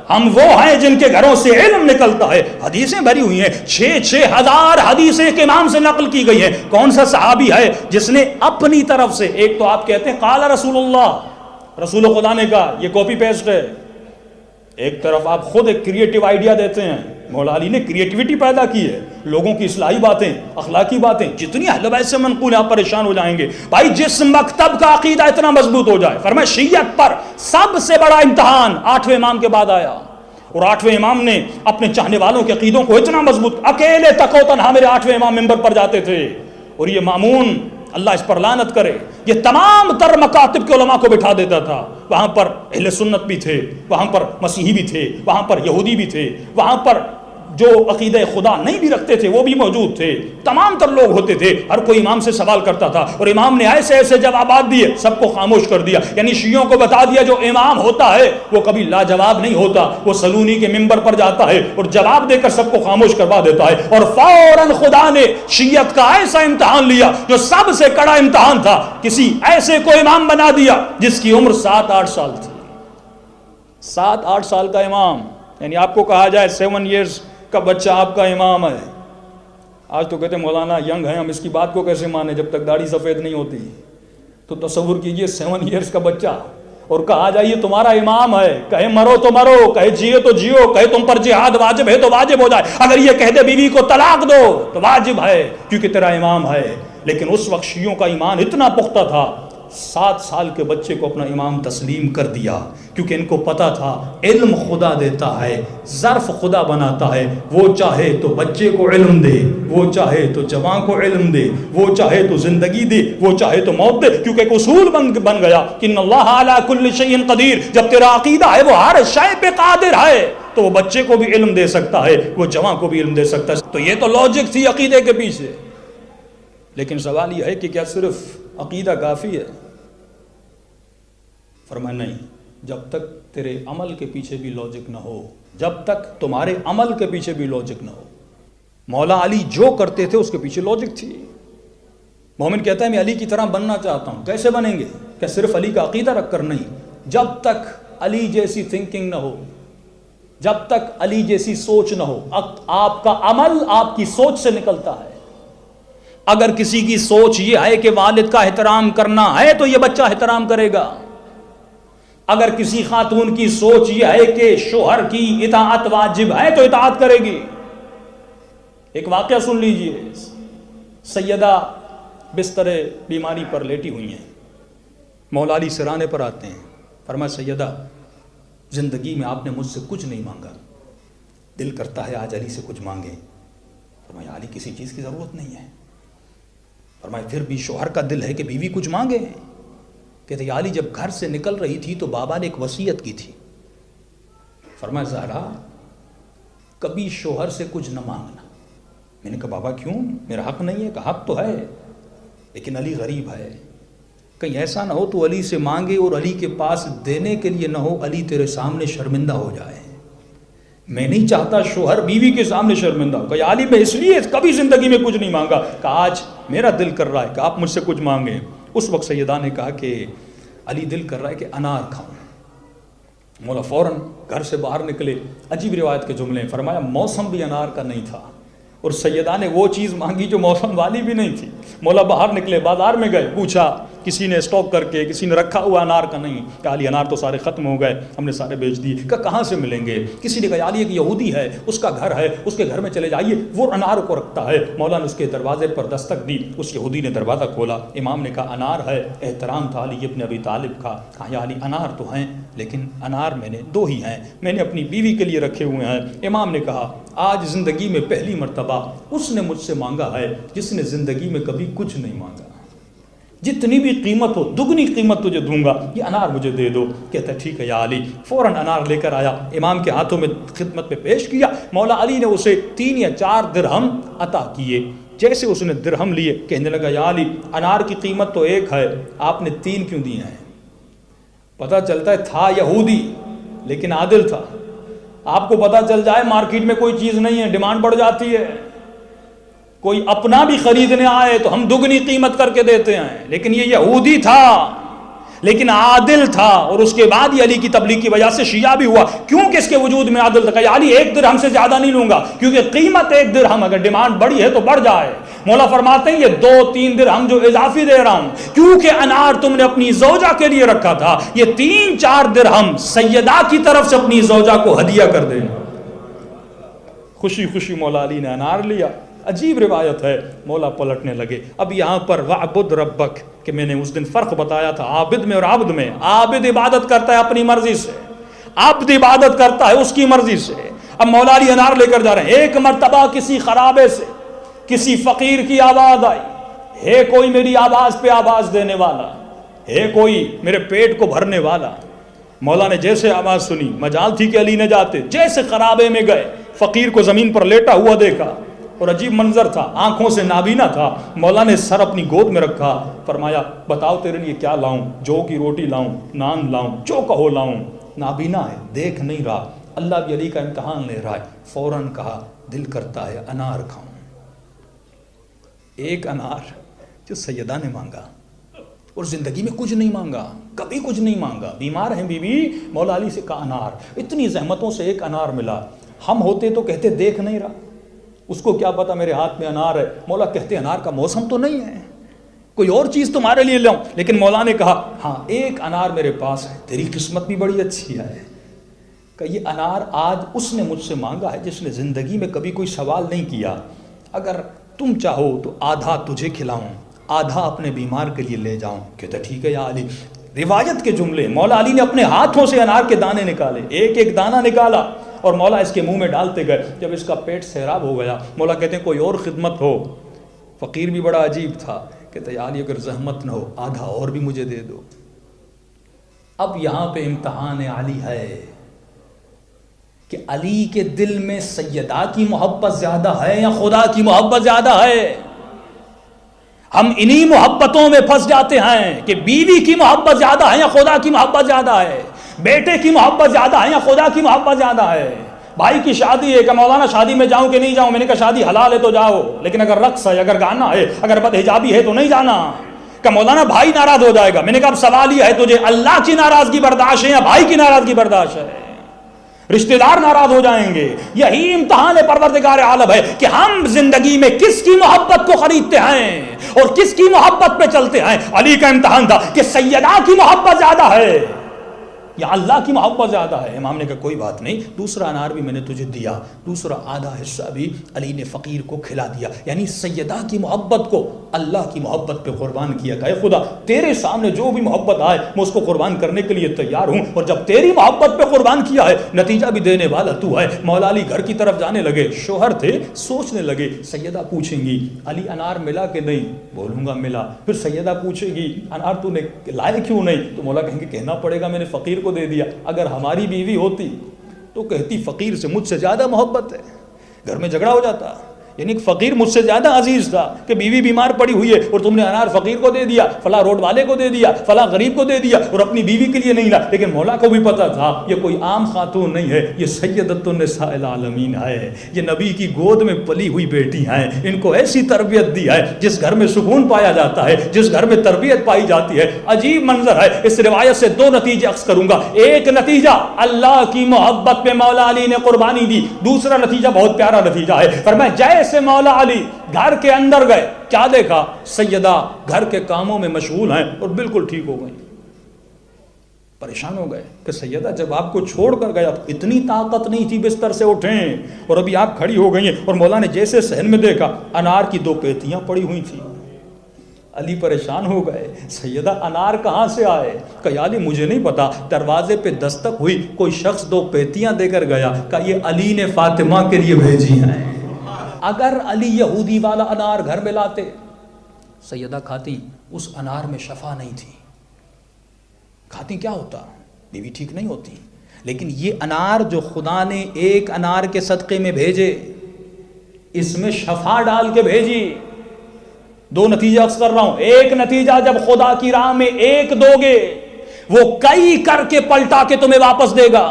ہم وہ ہیں جن کے گھروں سے علم نکلتا ہے. حدیثیں بھری ہوئی ہیں, 6,000 حدیثیں ایک امام سے نقل کی گئی ہیں. کون سا صحابی ہے جس نے اپنی طرف سے, ایک تو آپ کہتے ہیں قال رسول اللہ, رسول خدا نے کہا, یہ کاپی پیسٹ ہے. ایک طرف آپ خود ایک کریٹیو آئیڈیا دیتے ہیں. مولا علی نے کریٹیوٹی پیدا کی ہے, لوگوں کی اصلاحی باتیں, اخلاقی باتیں, جتنی اہل بیت سے منقول ہیں آپ پریشان ہو جائیں گے. بھائی جس مکتب کا عقیدہ اتنا مضبوط ہو جائے, فرمایا شیعت پر سب سے بڑا امتحان 8ویں امام کے بعد آیا, اور 8ویں امام نے اپنے چاہنے والوں کے عقیدوں کو اتنا مضبوط, اکیلے تک و تنہا میرے 8ویں امام منبر پر جاتے تھے, اور یہ مامون اللہ اس پر لعنت کرے یہ تمام تر مکاتب کے علماء کو بٹھا دیتا تھا. وہاں پر اہل سنت بھی تھے, وہاں پر مسیحی بھی تھے, وہاں پر یہودی بھی تھے, وہاں پر جو عقیدہ خدا نہیں بھی رکھتے تھے وہ بھی موجود تھے. تمام تر لوگ ہوتے تھے, ہر کوئی امام سے سوال کرتا تھا, اور امام نے ایسے ایسے جوابات دیے سب کو خاموش کر دیا. یعنی شیعوں کو بتا دیا جو امام ہوتا ہے وہ کبھی لاجواب نہیں ہوتا, وہ سلونی کے منبر پر جاتا ہے اور جواب دے کر سب کو خاموش کروا دیتا ہے. اور فوراً خدا نے شیعت کا ایسا امتحان لیا جو سب سے کڑا امتحان تھا, کسی ایسے کو امام بنا دیا جس کی عمر 7-8 سال تھی. 7-8 سال کا امام, یعنی آپ کو کہا جائے 7 ایئرز کا بچہ آپ کا امام ہے. آج تو کہتے ہیں مولانا ینگ ہیں, ہم اس کی بات کو کیسے مانیں جب تک داڑھی سفید نہیں ہوتی. تو تصور کیجئے 7 ایئرز کا بچہ, اور کہا جائے یہ تمہارا امام ہے, کہے مرو تو مرو, کہے جیو تو جیو, کہے تم پر جہاد واجب ہے تو واجب ہو جائے, اگر یہ کہہ دے بیوی کو طلاق دو تو واجب ہے کیونکہ تیرا امام ہے. لیکن اس وقت شیعوں کا ایمان اتنا پختہ تھا, 7 سال کے بچے کو اپنا امام تسلیم کر دیا, کیونکہ ان کو پتا تھا علم خدا دیتا ہے, ظرف خدا بناتا ہے. وہ چاہے تو بچے کو علم دے, وہ چاہے تو جوان کو علم دے, وہ چاہے تو زندگی دے, وہ چاہے تو موت دے, کیونکہ ایک اصول بن گیا کہ ان اللہ علی کل شیء قدیر. جب تیرا عقیدہ ہے وہ ہر شے پہ قادر ہے تو وہ بچے کو بھی علم دے سکتا ہے, وہ جوان کو بھی علم دے سکتا ہے. تو یہ تو لاجک تھی عقیدے کے پیچھے. لیکن سوال یہ ہے کہ کیا صرف عقیدہ کافی ہے؟ فرمایا نہیں, جب تک تیرے عمل کے پیچھے بھی لاجک نہ ہو, جب تک تمہارے عمل کے پیچھے بھی لاجک نہ ہو. مولا علی جو کرتے تھے اس کے پیچھے لاجک تھی. مومن کہتا ہے میں علی کی طرح بننا چاہتا ہوں, کیسے بنیں گے؟ کیا صرف علی کا عقیدہ رکھ کر؟ نہیں, جب تک علی جیسی تھنکنگ نہ ہو, جب تک علی جیسی سوچ نہ ہو. آپ کا عمل آپ کی سوچ سے نکلتا ہے. اگر کسی کی سوچ یہ ہے کہ والد کا احترام کرنا ہے تو یہ بچہ احترام کرے گا. اگر کسی خاتون کی سوچ یہ ہے کہ شوہر کی اطاعت واجب ہے تو اطاعت کرے گی. ایک واقعہ سن لیجئے. سیدہ بستر بیماری پر لیٹی ہوئی ہیں, مولا علی سرانے پر آتے ہیں. فرمایا سیدہ زندگی میں آپ نے مجھ سے کچھ نہیں مانگا, دل کرتا ہے آج علی سے کچھ مانگے. فرمایا علی کسی چیز کی ضرورت نہیں ہے. فرمایا پھر بھی شوہر کا دل ہے کہ بیوی کچھ مانگے. کہتے علی جب گھر سے نکل رہی تھی تو بابا نے ایک وصیت کی تھی. فرمایا زہرا کبھی شوہر سے کچھ نہ مانگنا. میں نے کہا بابا کیوں, میرا حق نہیں ہے؟ کہ حق تو ہے لیکن علی غریب ہے, کہیں ایسا نہ ہو تو علی سے مانگے اور علی کے پاس دینے کے لیے نہ ہو, علی تیرے سامنے شرمندہ ہو جائے. میں نہیں چاہتا شوہر بیوی کے سامنے شرمندہ ہو. کہ علی میں اس لیے کبھی زندگی میں کچھ نہیں مانگا کہ آج میرا دل کر رہا ہے کہ آپ مجھ سے کچھ مانگیں. اس وقت سیدہ نے کہا کہ علی دل کر رہا ہے کہ انار کھاؤں. مولا فوراً گھر سے باہر نکلے. عجیب روایت کے جملے ہیں. فرمایا موسم بھی انار کا نہیں تھا اور سیدہ نے وہ چیز مانگی جو موسم والی بھی نہیں تھی. مولا باہر نکلے, بازار میں گئے, پوچھا کسی نے اسٹاک کر کے کسی نے رکھا ہوا انار کا نہیں. کہ علی انار تو سارے ختم ہو گئے, ہم نے سارے بیچ دیے. کہ کہاں سے ملیں گے؟ کسی نے کہا علی ایک یہودی ہے, اس کا گھر ہے, اس کے گھر میں چلے جائیے, وہ انار کو رکھتا ہے. مولا نے اس کے دروازے پر دستک دی, اس یہودی نے دروازہ کھولا. امام نے کہا انار ہے. احترام تھا علی ابن ابی طالب کا. کہا یا علی انار تو ہیں, لیکن انار میں نے 2 ہی ہیں, میں نے اپنی بیوی کے لیے رکھے ہوئے ہیں. امام نے کہا آج زندگی میں پہلی مرتبہ اس نے مجھ سے مانگا ہے جس نے زندگی میں کبھی کچھ نہیں مانگا. جتنی بھی قیمت ہو دگنی قیمت تجھے دوں گا, یہ انار مجھے دے دو. کہتا ہے ٹھیک ہے یا علی. فوراً انار لے کر آیا, امام کے ہاتھوں میں خدمت میں پیش کیا. مولا علی نے اسے 3 یا 4 درہم عطا کیے. جیسے اس نے درہم لیے, کہنے لگا یا علی انار کی قیمت تو 1 ہے, آپ نے 3 کیوں دیے ہیں؟ پتہ چلتا ہے تھا یہودی لیکن عادل تھا. آپ کو پتہ چل جائے مارکیٹ میں کوئی چیز نہیں ہے, ڈیمانڈ بڑھ جاتی ہے, کوئی اپنا بھی خریدنے آئے تو ہم دگنی قیمت کر کے دیتے ہیں. لیکن یہ یہودی تھا لیکن عادل تھا, اور اس کے بعد یہ علی کی تبلیغ کی وجہ سے شیعہ بھی ہوا, کیونکہ اس کے وجود میں عادل تھا. علی 1 درہم سے زیادہ نہیں لوں گا, کیونکہ قیمت 1 درہم, اگر ڈیمانڈ بڑی ہے تو بڑھ جائے. مولا فرماتے ہیں یہ 2-3 درہم جو اضافی دے رہا ہوں, کیونکہ انار تم نے اپنی زوجہ کے لیے رکھا تھا, یہ 3-4 درہم سیدہ کی طرف سے اپنی زوجہ کو ہدیہ کر دینا. خوشی خوشی مولا علی نے انار لیا. عجیب روایت ہے. مولا پلٹنے لگے. اب یہاں پر وعبد ربک, کہ میں نے اس دن فرق بتایا تھا عابد میں اور عبد میں. عابد عبادت کرتا ہے اپنی مرضی سے, عبد عبادت کرتا ہے اس کی مرضی سے. اب مولا علی انار لے کر جا رہے ہیں. ایک مرتبہ کسی خرابے سے کسی فقیر کی آواز آئی, ہے کوئی میری آواز پہ آواز دینے والا, ہے کوئی میرے پیٹ کو بھرنے والا. مولا نے جیسے آواز سنی, مجال تھی کہ علی نے جاتے, جیسے خرابے میں گئے, فقیر کو زمین پر لیٹا ہوا دیکھا, اور عجیب منظر تھا, آنکھوں سے نابینا تھا. مولا نے سر اپنی گود میں رکھا, فرمایا بتاؤ تیرے لیے کیا لاؤں؟ جو کی روٹی لاؤں, نان لاؤں, جو کہو لاؤں. نابینا ہے, دیکھ نہیں رہا. اللہ بھی علی کا امتحان لے رہا ہے. فوراً کہا دل کرتا ہے انار کھاؤں. 1 انار جو سیدہ نے مانگا, اور زندگی میں کچھ نہیں مانگا, کبھی کچھ نہیں مانگا. بیمار ہیں بیوی, مولا علی سے کہا انار. اتنی زحمتوں سے 1 انار ملا. ہم ہوتے تو کہتے دیکھ نہیں رہا, اس کو کیا پتا میرے ہاتھ میں انار ہے. مولا کہتے انار کا موسم تو نہیں ہے, کوئی اور چیز تمہارے لیے لاؤں. لیکن مولا نے کہا ہاں 1 انار میرے پاس ہے, تیری قسمت بھی بڑی اچھی ہے. کہ یہ انار آج اس نے مجھ سے مانگا ہے جس نے زندگی میں کبھی کوئی سوال نہیں کیا. اگر تم چاہو تو آدھا تجھے کھلاؤں, آدھا اپنے بیمار کے لیے لے جاؤں. کہتا ٹھیک ہے یا علی. روایت کے جملے, مولا علی نے اپنے ہاتھوں سے انار کے دانے نکالے, 1-1 دانہ نکالا, اور مولا اس کے منہ میں ڈالتے گئے. جب اس کا پیٹ سیراب ہو گیا, مولا کہتے ہیں کوئی اور خدمت ہو. فقیر بھی بڑا عجیب تھا, کہتے ہیں علی اگر زحمت نہ ہو آدھا اور بھی مجھے دے دو. اب یہاں پہ امتحان علی ہے کہ علی کے دل میں سیدہ کی محبت زیادہ ہے یا خدا کی محبت زیادہ ہے. ہم انہی محبتوں میں پھنس جاتے ہیں کہ بیوی کی محبت زیادہ ہے یا خدا کی محبت زیادہ ہے, بیٹے کی محبت زیادہ ہے یا خدا کی محبت زیادہ ہے. بھائی کی شادی ہے کہ مولانا شادی میں جاؤں کہ نہیں جاؤں؟ میں نے کہا شادی حلال ہے تو جاؤ, لیکن اگر رقص ہے, اگر گانا ہے, اگر بدحجابی ہے تو نہیں جانا. کہ مولانا بھائی ناراض ہو جائے گا. میں نے کہا اب سوال یہ ہے تجھے اللہ کی ناراضگی برداشت ہے یا بھائی کی ناراضگی برداشت ہے؟ رشتہ دار ناراض ہو جائیں گے. یہی امتحان پروردگار عالم ہے کہ ہم زندگی میں کس کی محبت کو خریدتے ہیں اور کس کی محبت پہ چلتے ہیں. علی کا امتحان تھا کہ سیدہ کی محبت زیادہ ہے یا اللہ کی محبت زیادہ ہے. امام نے کہا کوئی بات نہیں, دوسرا انار بھی میں نے تجھے دیا, دوسرا آدھا حصہ بھی علی نے فقیر کو کھلا دیا. یعنی سیدہ کی محبت کو اللہ کی محبت پہ قربان کیا. کہ خدا تیرے سامنے جو بھی محبت آئے میں اس کو قربان کرنے کے لیے تیار ہوں, اور جب تیری محبت پہ قربان کیا ہے نتیجہ بھی دینے والا تو ہے. مولا علی گھر کی طرف جانے لگے. شوہر تھے, سوچنے لگے سیدہ پوچھیں گی علی انار ملا کہ نہیں؟ بولوں گا ملا. پھر سیدہ پوچھے گی انار تو نے لائے کیوں نہیں؟ تو مولا کہیں گے کہنا پڑے گا میں نے فقیر کو دے دیا. اگر ہماری بیوی ہوتی تو کہتی فقیر سے مجھ سے زیادہ محبت ہے, گھر میں جھگڑا ہو جاتا. یعنی فقیر مجھ سے زیادہ عزیز تھا کہ بیوی بیمار پڑی ہوئی ہے اور تم نے انار فقیر کو دے دیا, فلاں روڈ والے کو دے دیا, فلاں غریب کو دے دیا, اور اپنی بیوی کے لیے نہیں لا. لیکن مولا کو بھی پتا تھا یہ کوئی عام خاتون نہیں ہے, یہ سیدۃ النساء العالمین ہے, یہ نبی کی گود میں پلی ہوئی بیٹی ہیں. ان کو ایسی تربیت دی ہے جس گھر میں سکون پایا جاتا ہے, جس گھر میں تربیت پائی جاتی ہے. عجیب منظر ہے. اس روایت سے 2 نتیجے عکس کروں گا. ایک نتیجہ اللہ کی محبت پہ مولا علی نے قربانی دی. دوسرا نتیجہ بہت پیارا نتیجہ ہے. فرمایا جیسے مولا علی گھر کے اندر گئے، کیا دیکھا؟ سیدہ گھر کے کاموں میں مشغول ہیں اور بالکل ٹھیک ہو گئی۔ پریشان ہو گئے کہ سیدہ جب آپ کو چھوڑ کر گیا اتنی طاقت نہیں تھی بستر سے اٹھیں، اور ابھی آپ کھڑی ہو گئی ہیں۔ اور مولا نے جیسے صحن میں دیکھا انار کی 2 پیتیاں پڑی ہوئی تھیں۔ علی پریشان ہو گئے، سیدہ انار کہاں سے آئے؟ کہ یا علی مجھے نہیں پتا، دروازے پہ دستک ہوئی، کوئی شخص 2 پیتیاں دے کر گیا، کہ یہ علی نے فاطمہ کے لیے بھیجی ہیں۔ اگر علی یہودی والا انار گھر میں لاتے، سیدہ کھاتی، اس انار میں شفا نہیں تھی، کھاتی کیا ہوتا؟ بیوی ٹھیک نہیں ہوتی۔ لیکن یہ انار جو خدا نے ایک انار کے صدقے میں بھیجے، اس میں شفا ڈال کے بھیجی۔ 2 نتیجہ عرض کر رہا ہوں۔ ایک نتیجہ، جب خدا کی راہ میں ایک دو گے، وہ کئی کر کے پلٹا کے تمہیں واپس دے گا۔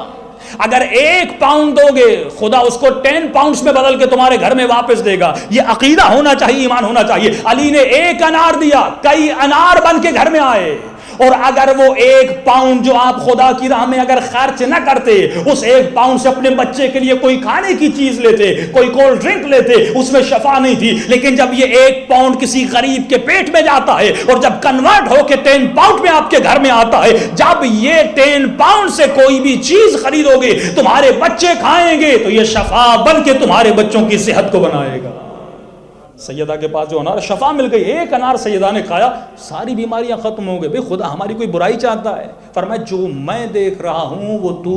اگر 1 پاؤنڈ دو گے، خدا اس کو 10 پاؤنڈز میں بدل کے تمہارے گھر میں واپس دے گا۔ یہ عقیدہ ہونا چاہیے، ایمان ہونا چاہیے۔ علی نے 1 انار دیا، کئی انار بن کے گھر میں آئے۔ اور اگر وہ 1 پاؤنڈ جو آپ خدا کی راہ میں اگر خرچ نہ کرتے، اس 1 پاؤنڈ سے اپنے بچے کے لیے کوئی کھانے کی چیز لیتے، کوئی کولڈ ڈرنک لیتے، اس میں شفا نہیں تھی۔ لیکن جب یہ 1 پاؤنڈ کسی غریب کے پیٹ میں جاتا ہے، اور جب کنورٹ ہو کے 10 پاؤنڈ میں آپ کے گھر میں آتا ہے، جب یہ 10 پاؤنڈ سے کوئی بھی چیز خریدو گے، تمہارے بچے کھائیں گے، تو یہ شفا بن کے تمہارے بچوں کی صحت کو بنائے گا۔ سیدہ کے پاس جو انار، شفا مل گئی، 1 انار سیدہ نے کھایا، ساری بیماریاں ختم ہو گئی۔ بھئی خدا ہماری کوئی برائی چاہتا ہے؟ فرمایا جو میں دیکھ رہا ہوں وہ تو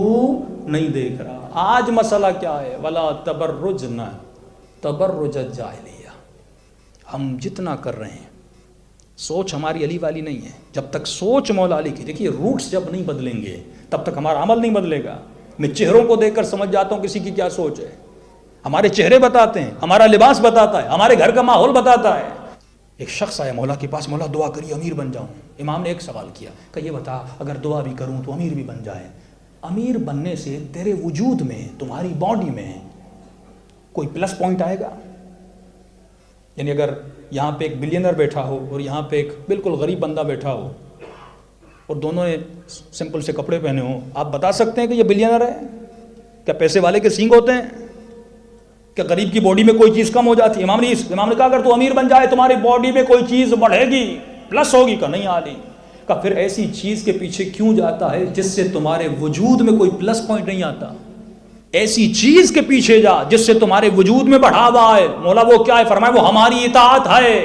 نہیں دیکھ رہا۔ آج مسئلہ کیا ہے؟ وَلَا تَبَرُّجْنَ تَبَرُّجَ الجَّاہِلِیَّہ۔ ہم جتنا کر رہے ہیں، سوچ ہماری علی والی نہیں ہے۔ جب تک سوچ مولا علی کی، دیکھیے روٹس جب نہیں بدلیں گے تب تک ہمارا عمل نہیں بدلے گا۔ میں چہروں کو دیکھ کر سمجھ جاتا ہوں کسی کی کیا سوچ ہے۔ ہمارے چہرے بتاتے ہیں، ہمارا لباس بتاتا ہے، ہمارے گھر کا ماحول بتاتا ہے۔ ایک شخص آیا مولا کے پاس، مولا دعا کریے امیر بن جاؤں۔ امام نے ایک سوال کیا کہ یہ بتا اگر دعا بھی کروں تو امیر بھی بن جائے، امیر بننے سے تیرے وجود میں، تمہاری باڈی میں کوئی پلس پوائنٹ آئے گا؟ یعنی اگر یہاں پہ ایک بلینر بیٹھا ہو اور یہاں پہ ایک بالکل غریب بندہ بیٹھا ہو، اور دونوں نے سمپل سے کپڑے پہنے ہوں، آپ بتا سکتے ہیں کہ یہ بلینر ہے؟ کیا پیسے والے کے سینگ ہوتے ہیں؟ کہ غریب کی باڈی میں کوئی چیز کم ہو جاتی ہے؟ امام نے کہا اگر تو امیر بن جائے تمہاری باڈی میں کوئی چیز بڑھے گی، پلس ہوگی؟ کہ نہیں علی۔ کہ پھر ایسی چیز کے پیچھے کیوں جاتا ہے جس سے تمہارے وجود میں کوئی پلس پوائنٹ نہیں آتا؟ ایسی چیز کے پیچھے جا جس سے تمہارے وجود میں بڑھاوا آئے۔ مولا وہ کیا ہے؟ فرمایا وہ ہماری اطاعت ہے،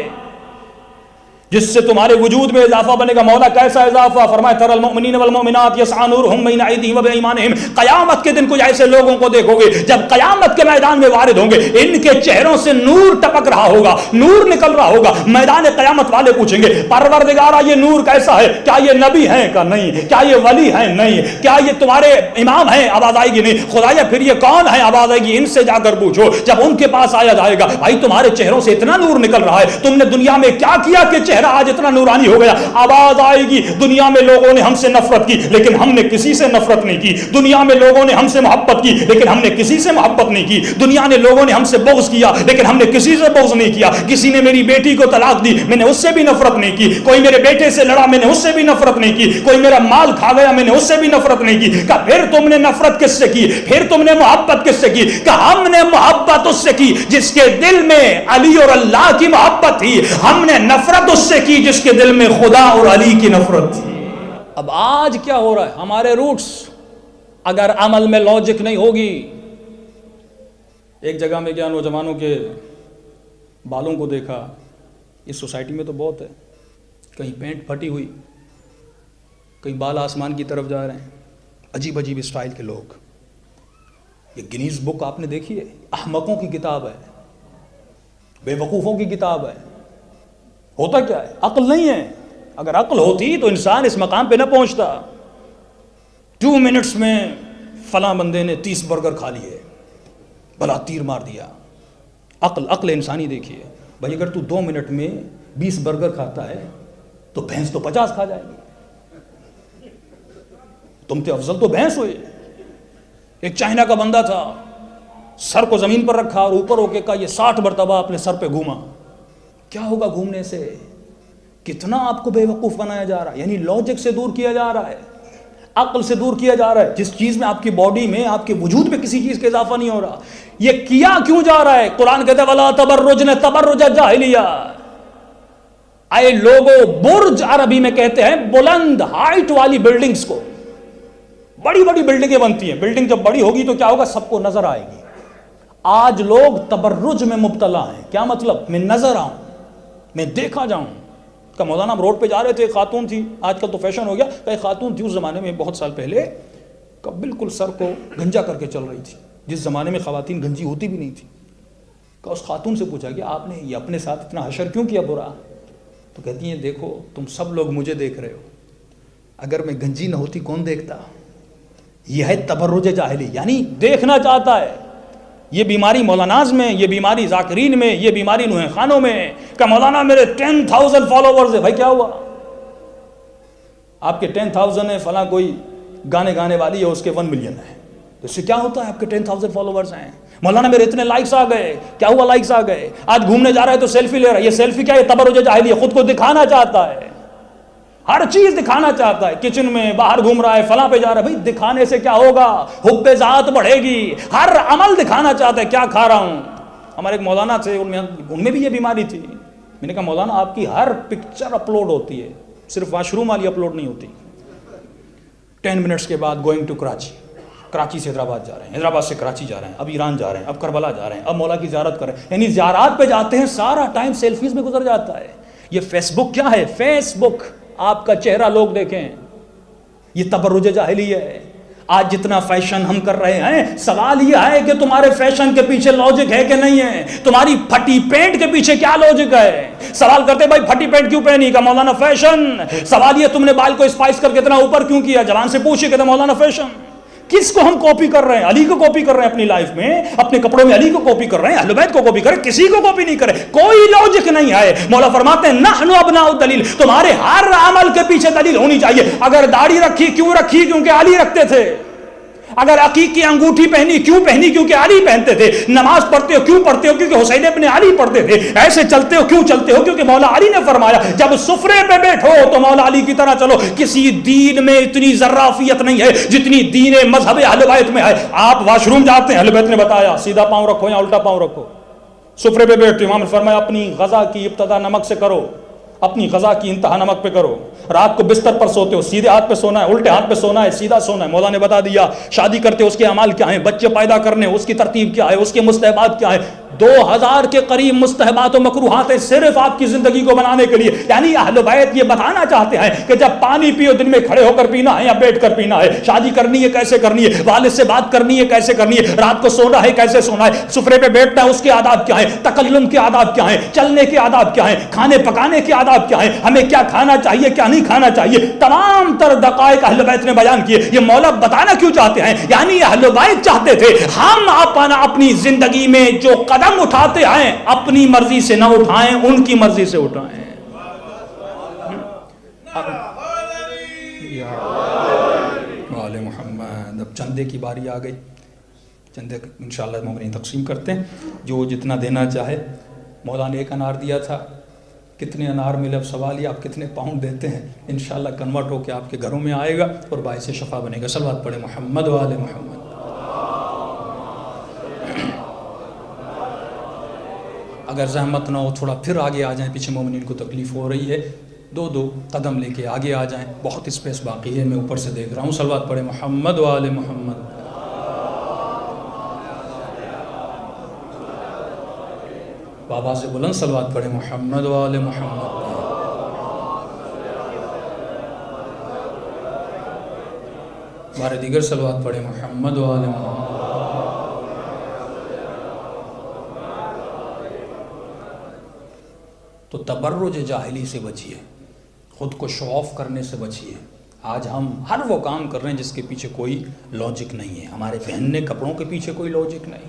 جس سے تمہارے وجود میں اضافہ بنے گا۔ مولا کیسا اضافہ؟ فرمایا ترى المؤمنین والمؤمنات یسعی نورهم بین ایدیہم وبایمانہم۔ قیامت کے دن کچھ ایسے لوگوں کو دیکھو گے جب قیامت کے میدان میں وارد ہوں گے، ان کے چہروں سے نور ٹپک رہا ہوگا، نور نکل رہا ہوگا۔ میدان قیامت والے پوچھیں گے پروردگارا یہ نور کیسا ہے؟ کیا یہ نبی ہیں؟ کہ نہیں۔ کیا یہ ولی ہیں؟ نہیں۔ کیا یہ تمہارے امام ہیں؟ آواز آئے گی نہیں۔ خدایا پھر یہ کون ہے؟ آواز آئے گی ان سے جا کر پوچھو۔ جب ان کے پاس آیا جائے گا، بھائی تمہارے چہروں سے اتنا نور نکل رہا ہے، تم نے دنیا میں کیا کیا کہ چہرہ آج اتنا نورانی ہو گیا؟ آواز آئے گی دنیا میں لوگوں نے ہم سے نفرت کی لیکن ہم نے کسی سے نفرت نہیں کی۔ دنیا میں لوگوں نے ہم سے محبت کی لیکن ہم نے کسی سے محبت نہیں کی۔ دنیا نے لوگوں نے ہم سے بغض کیا لیکن ہم نے کسی سے بغض نہیں کیا۔ کسی نے میری بیٹی کو طلاق دی، میں نے اس سے بھی نفرت نہیں کی۔ کوئی میرے بیٹے سے لڑا، میں نے اس سے بھی نفرت نہیں کی۔ کوئی میرا مال کھا گیا، میں نے اس سے بھی نفرت نہیں کی۔ کہ پھر تم نے نفرت کس سے کی؟ پھر تم نے محبت کس سے کی؟ کہ ہم نے محبت اس سے کی جس کے دل میں علی اور اللہ کی محبت تھی۔ ہم نے نفرت اس سے کی جس کے دل میں خدا اور علی کی نفرت تھی۔ اب آج کیا ہو رہا ہے؟ ہمارے روٹس اگر عمل میں لاجک نہیں ہوگی۔ ایک جگہ میں گیا، نوجوانوں کے بالوں کو دیکھا، اس سوسائٹی میں تو بہت ہے، کہیں پینٹ پھٹی ہوئی، کہیں بال آسمان کی طرف جا رہے ہیں، عجیب عجیب اسٹائل کے لوگ۔ یہ گنیز بک آپ نے دیکھی ہے؟ احمقوں کی کتاب ہے، بے وقوفوں کی کتاب ہے۔ ہوتا کیا ہے؟ عقل نہیں ہے۔ اگر عقل ہوتی تو انسان اس مقام پہ نہ پہنچتا۔ 2 منٹس میں فلاں بندے نے 30 برگر کھا لیے، بلا تیر مار دیا۔ عقل انسانی دیکھیے بھائی، اگر تو 2 منٹ میں 20 برگر کھاتا ہے تو بھینس تو 50 کھا جائے گی۔ تم تھے افضل تو بھینس ہوئے۔ ایک چائنا کا بندہ تھا، سر کو زمین پر رکھا اور اوپر ہو کے کہا یہ 60 مرتبہ اپنے سر پہ گھوما۔ کیا ہوگا گھومنے سے؟ کتنا آپ کو بے وقوف بنایا جا رہا ہے، یعنی لاجک سے دور کیا جا رہا ہے۔ عقل سے دور کیا جا رہا ہے. جس چیز میں آپ کی باڈی میں، آپ کے وجود میں کسی چیز کا اضافہ نہیں ہو رہا، یہ کیا کیوں جا رہا ہے؟ قرآن کہتا ہے وَلَا تَبَرُّجْنَ تَبَرُّجَ الجَّاهِلِيَّةِ. اے لوگوں، برج عربی میں کہتے ہیں بلند ہائٹ والی بلڈنگز کو. بڑی بڑی بلڈنگیں بنتی ہیں، بلڈنگ جب بڑی ہوگی تو کیا ہوگا؟ سب کو نظر آئے گی. آج لوگ تبرج میں مبتلا ہیں. کیا مطلب؟ میں نظر آؤں، میں دیکھا جاؤں. کہ مولانا ہم روڈ پہ جا رہے تھے، ایک خاتون تھی، آج کل تو فیشن ہو گیا، ایک خاتون تھی اس زمانے میں بہت سال پہلے، بالکل سر کو گنجا کر کے چل رہی تھی، جس زمانے میں خواتین گنجی ہوتی بھی نہیں تھی. کہ اس خاتون سے پوچھا کہ آپ نے یہ اپنے ساتھ اتنا حشر کیوں کیا برا؟ تو کہتی ہیں دیکھو تم سب لوگ مجھے دیکھ رہے ہو، اگر میں گنجی نہ ہوتی کون دیکھتا؟ یہ ہے تبرج جاہلی، یعنی دیکھنا چاہتا ہے. یہ بیماری مولاناز میں، یہ بیماری ذاکرین میں، یہ بیماری نوح خانوں میں. کہ مولانا میرے 10,000 فالوورز ہیں. بھائی کیا ہوا؟ آپ کے 10,000 ہیں، فلاں کوئی گانے گانے والی ہے اس کے 1 ملین ہیں، تو اس سے کیا ہوتا ہے؟ آپ کے 10,000 فالوورز ہیں. مولانا میرے اتنے لائکس آ گئے. کیا ہوا لائکس آ گئے؟ آج گھومنے جا رہا ہے تو سیلفی لے رہا ہے. یہ سیلفی کیا ہے؟ تبرج جاہلی ہے. خود کو دکھانا چاہتا ہے، ہر چیز دکھانا چاہتا ہے. کچن میں، باہر گھوم رہا ہے، فلاں پہ جا رہا ہے. بھائی دکھانے سے کیا ہوگا؟ حب ذات بڑھے گی. ہر عمل دکھانا چاہتا ہے. کیا کھا رہا ہوں؟ ہمارے ایک مولانا تھے، ان میں بھی یہ بیماری تھی. میں نے کہا مولانا آپ کی ہر پکچر اپلوڈ ہوتی ہے، صرف واش روم والی اپلوڈ نہیں ہوتی. 10 منٹس کے بعد گوئنگ ٹو کراچی، کراچی سے حیدرآباد جا رہے ہیں، حیدرآباد سے کراچی جا رہے ہیں، اب ایران جا رہے ہیں، اب کربلا جا رہے ہیں، اب مولا کی زیارت کر رہے ہیں. یعنی زیارات پہ جاتے ہیں، سارا ٹائم سیلفیز میں گزر جاتا ہے. یہ فیس بک کیا ہے؟ فیس بک آپ کا چہرہ لوگ دیکھیں. یہ تبرج جاہلی ہے. آج جتنا فیشن ہم کر رہے ہیں، سوال یہ ہے کہ تمہارے فیشن کے پیچھے لاجک ہے کہ نہیں ہے؟ تمہاری پھٹی پینٹ کے پیچھے کیا لاجک ہے؟ سوال کرتے بھائی پھٹی پینٹ کیوں پہنی؟ کا مولانا فیشن. سوال یہ تم نے بال کو اسپائس کر کے اتنا اوپر کیوں کیا؟ جوان سے پوچھے کہتے مولانا فیشن. کس کو ہم کاپی کر رہے ہیں؟ علی کو کاپی کر رہے ہیں اپنی لائف میں، اپنے کپڑوں میں علی کو کاپی کر رہے ہیں، اہل بیت کو کاپی کر رہے ہیں، کسی کو کاپی نہیں کرے. کوئی لاجک نہیں ہے. مولا فرماتے ہیں نحن ابناء الدلیل. تمہارے ہر عمل کے پیچھے دلیل ہونی چاہیے. اگر داڑھی رکھی کیوں رکھی؟ کیونکہ علی رکھتے تھے. اگر عقیق کی انگوٹھی پہنی کیوں پہنی؟ کیونکہ علی پہنتے تھے. نماز پڑھتے ہو کیوں پڑھتے ہو؟ کیونکہ حسین ابن علی پڑھتے تھے. ایسے چلتے ہو کیوں چلتے ہو؟ کیونکہ مولا علی نے فرمایا جب سفرے پہ بیٹھو تو مولا علی کی طرح چلو. کسی دین میں اتنی ذرافیت نہیں ہے جتنی دین مذہب اہل بیت میں ہے. آپ واش روم جاتے ہیں، اہل بیت نے بتایا سیدھا پاؤں رکھو یا الٹا پاؤں رکھو. سفرے پہ بیٹھتے امام نے فرمایا اپنی غذا کی ابتدا نمک سے کرو، اپنی غذا کی انتہا نمک پہ کرو. رات کو بستر پر سوتے ہو، سیدھے ہاتھ پہ سونا ہے، الٹے ہاتھ پہ سونا ہے، سیدھا سونا ہے. مولا نے بتا دیا. شادی کرتے اس کے اعمال کیا ہیں، بچے پیدا کرنے اس کی ترتیب کیا ہے، اس کے مستحبات کیا ہے. 2000 کے قریب مستحبات و مکروہات ہیں صرف آپ کی زندگی کو بنانے کے لیے. یعنی اہل بیت یہ بتانا چاہتے ہیں کہ جب پانی پیو دن میں کھڑے ہو کر پینا ہے یا بیٹھ کر پینا ہے. شادی کرنی ہے کیسے کرنی ہے، والد سے بات کرنی ہے کیسے کرنی ہے، رات کو سونا ہے کیسے سونا ہے، سفرے پہ بیٹھنا ہے اس کے آداب کیا ہیں، تکلم کے آداب کیا ہیں، چلنے کے آداب کیا ہیں، کھانے پکانے کے آداب کیا ہیں، ہمیں کیا کھانا چاہیے کیا نہیں کھانا چاہیے. تمام تر دقائق اہل بیت نے بیان کیے. یہ مولا بتانا کیوں چاہتے ہیں؟ یعنی اہل بیت چاہتے تھے ہم اپنی زندگی میں جو قدم اٹھاتے ہیں اپنی مرضی سے نہ اٹھائیں، ان کی مرضی سے اٹھائیں. آل محمد. اب چندے کی باری آ گئی. چندے انشاءاللہ مومنین تقسیم کرتے ہیں، جو جتنا دینا چاہے. مولا نے 1 انار دیا تھا، کتنے انار ملے؟ اب سوال یہ آپ کتنے پاؤنڈ دیتے ہیں. انشاءاللہ کنورٹ ہو کے آپ کے گھروں میں آئے گا اور باعث شفا بنے گا. صلوات پڑھے محمد و آل محمد. اگر زحمت نہ ہو تھوڑا پھر آگے آ جائیں، پیچھے مومنین کو تکلیف ہو رہی ہے. 2 قدم لے کے آگے آ جائیں، بہت اسپیس باقی ہے، میں اوپر سے دیکھ رہا ہوں. صلوات پڑھے محمد و آل محمد. بابا سے بلند صلوات پڑھے محمد و آل محمد. بارے دیگر صلوات پڑھے محمد و آل محمد. تو تبرج جاہلی سے بچیے، خود کو شو آف کرنے سے بچیے. آج ہم ہر وہ کام کر رہے ہیں جس کے پیچھے کوئی لاجک نہیں ہے. ہمارے پہننے کپڑوں کے پیچھے کوئی لاجک نہیں،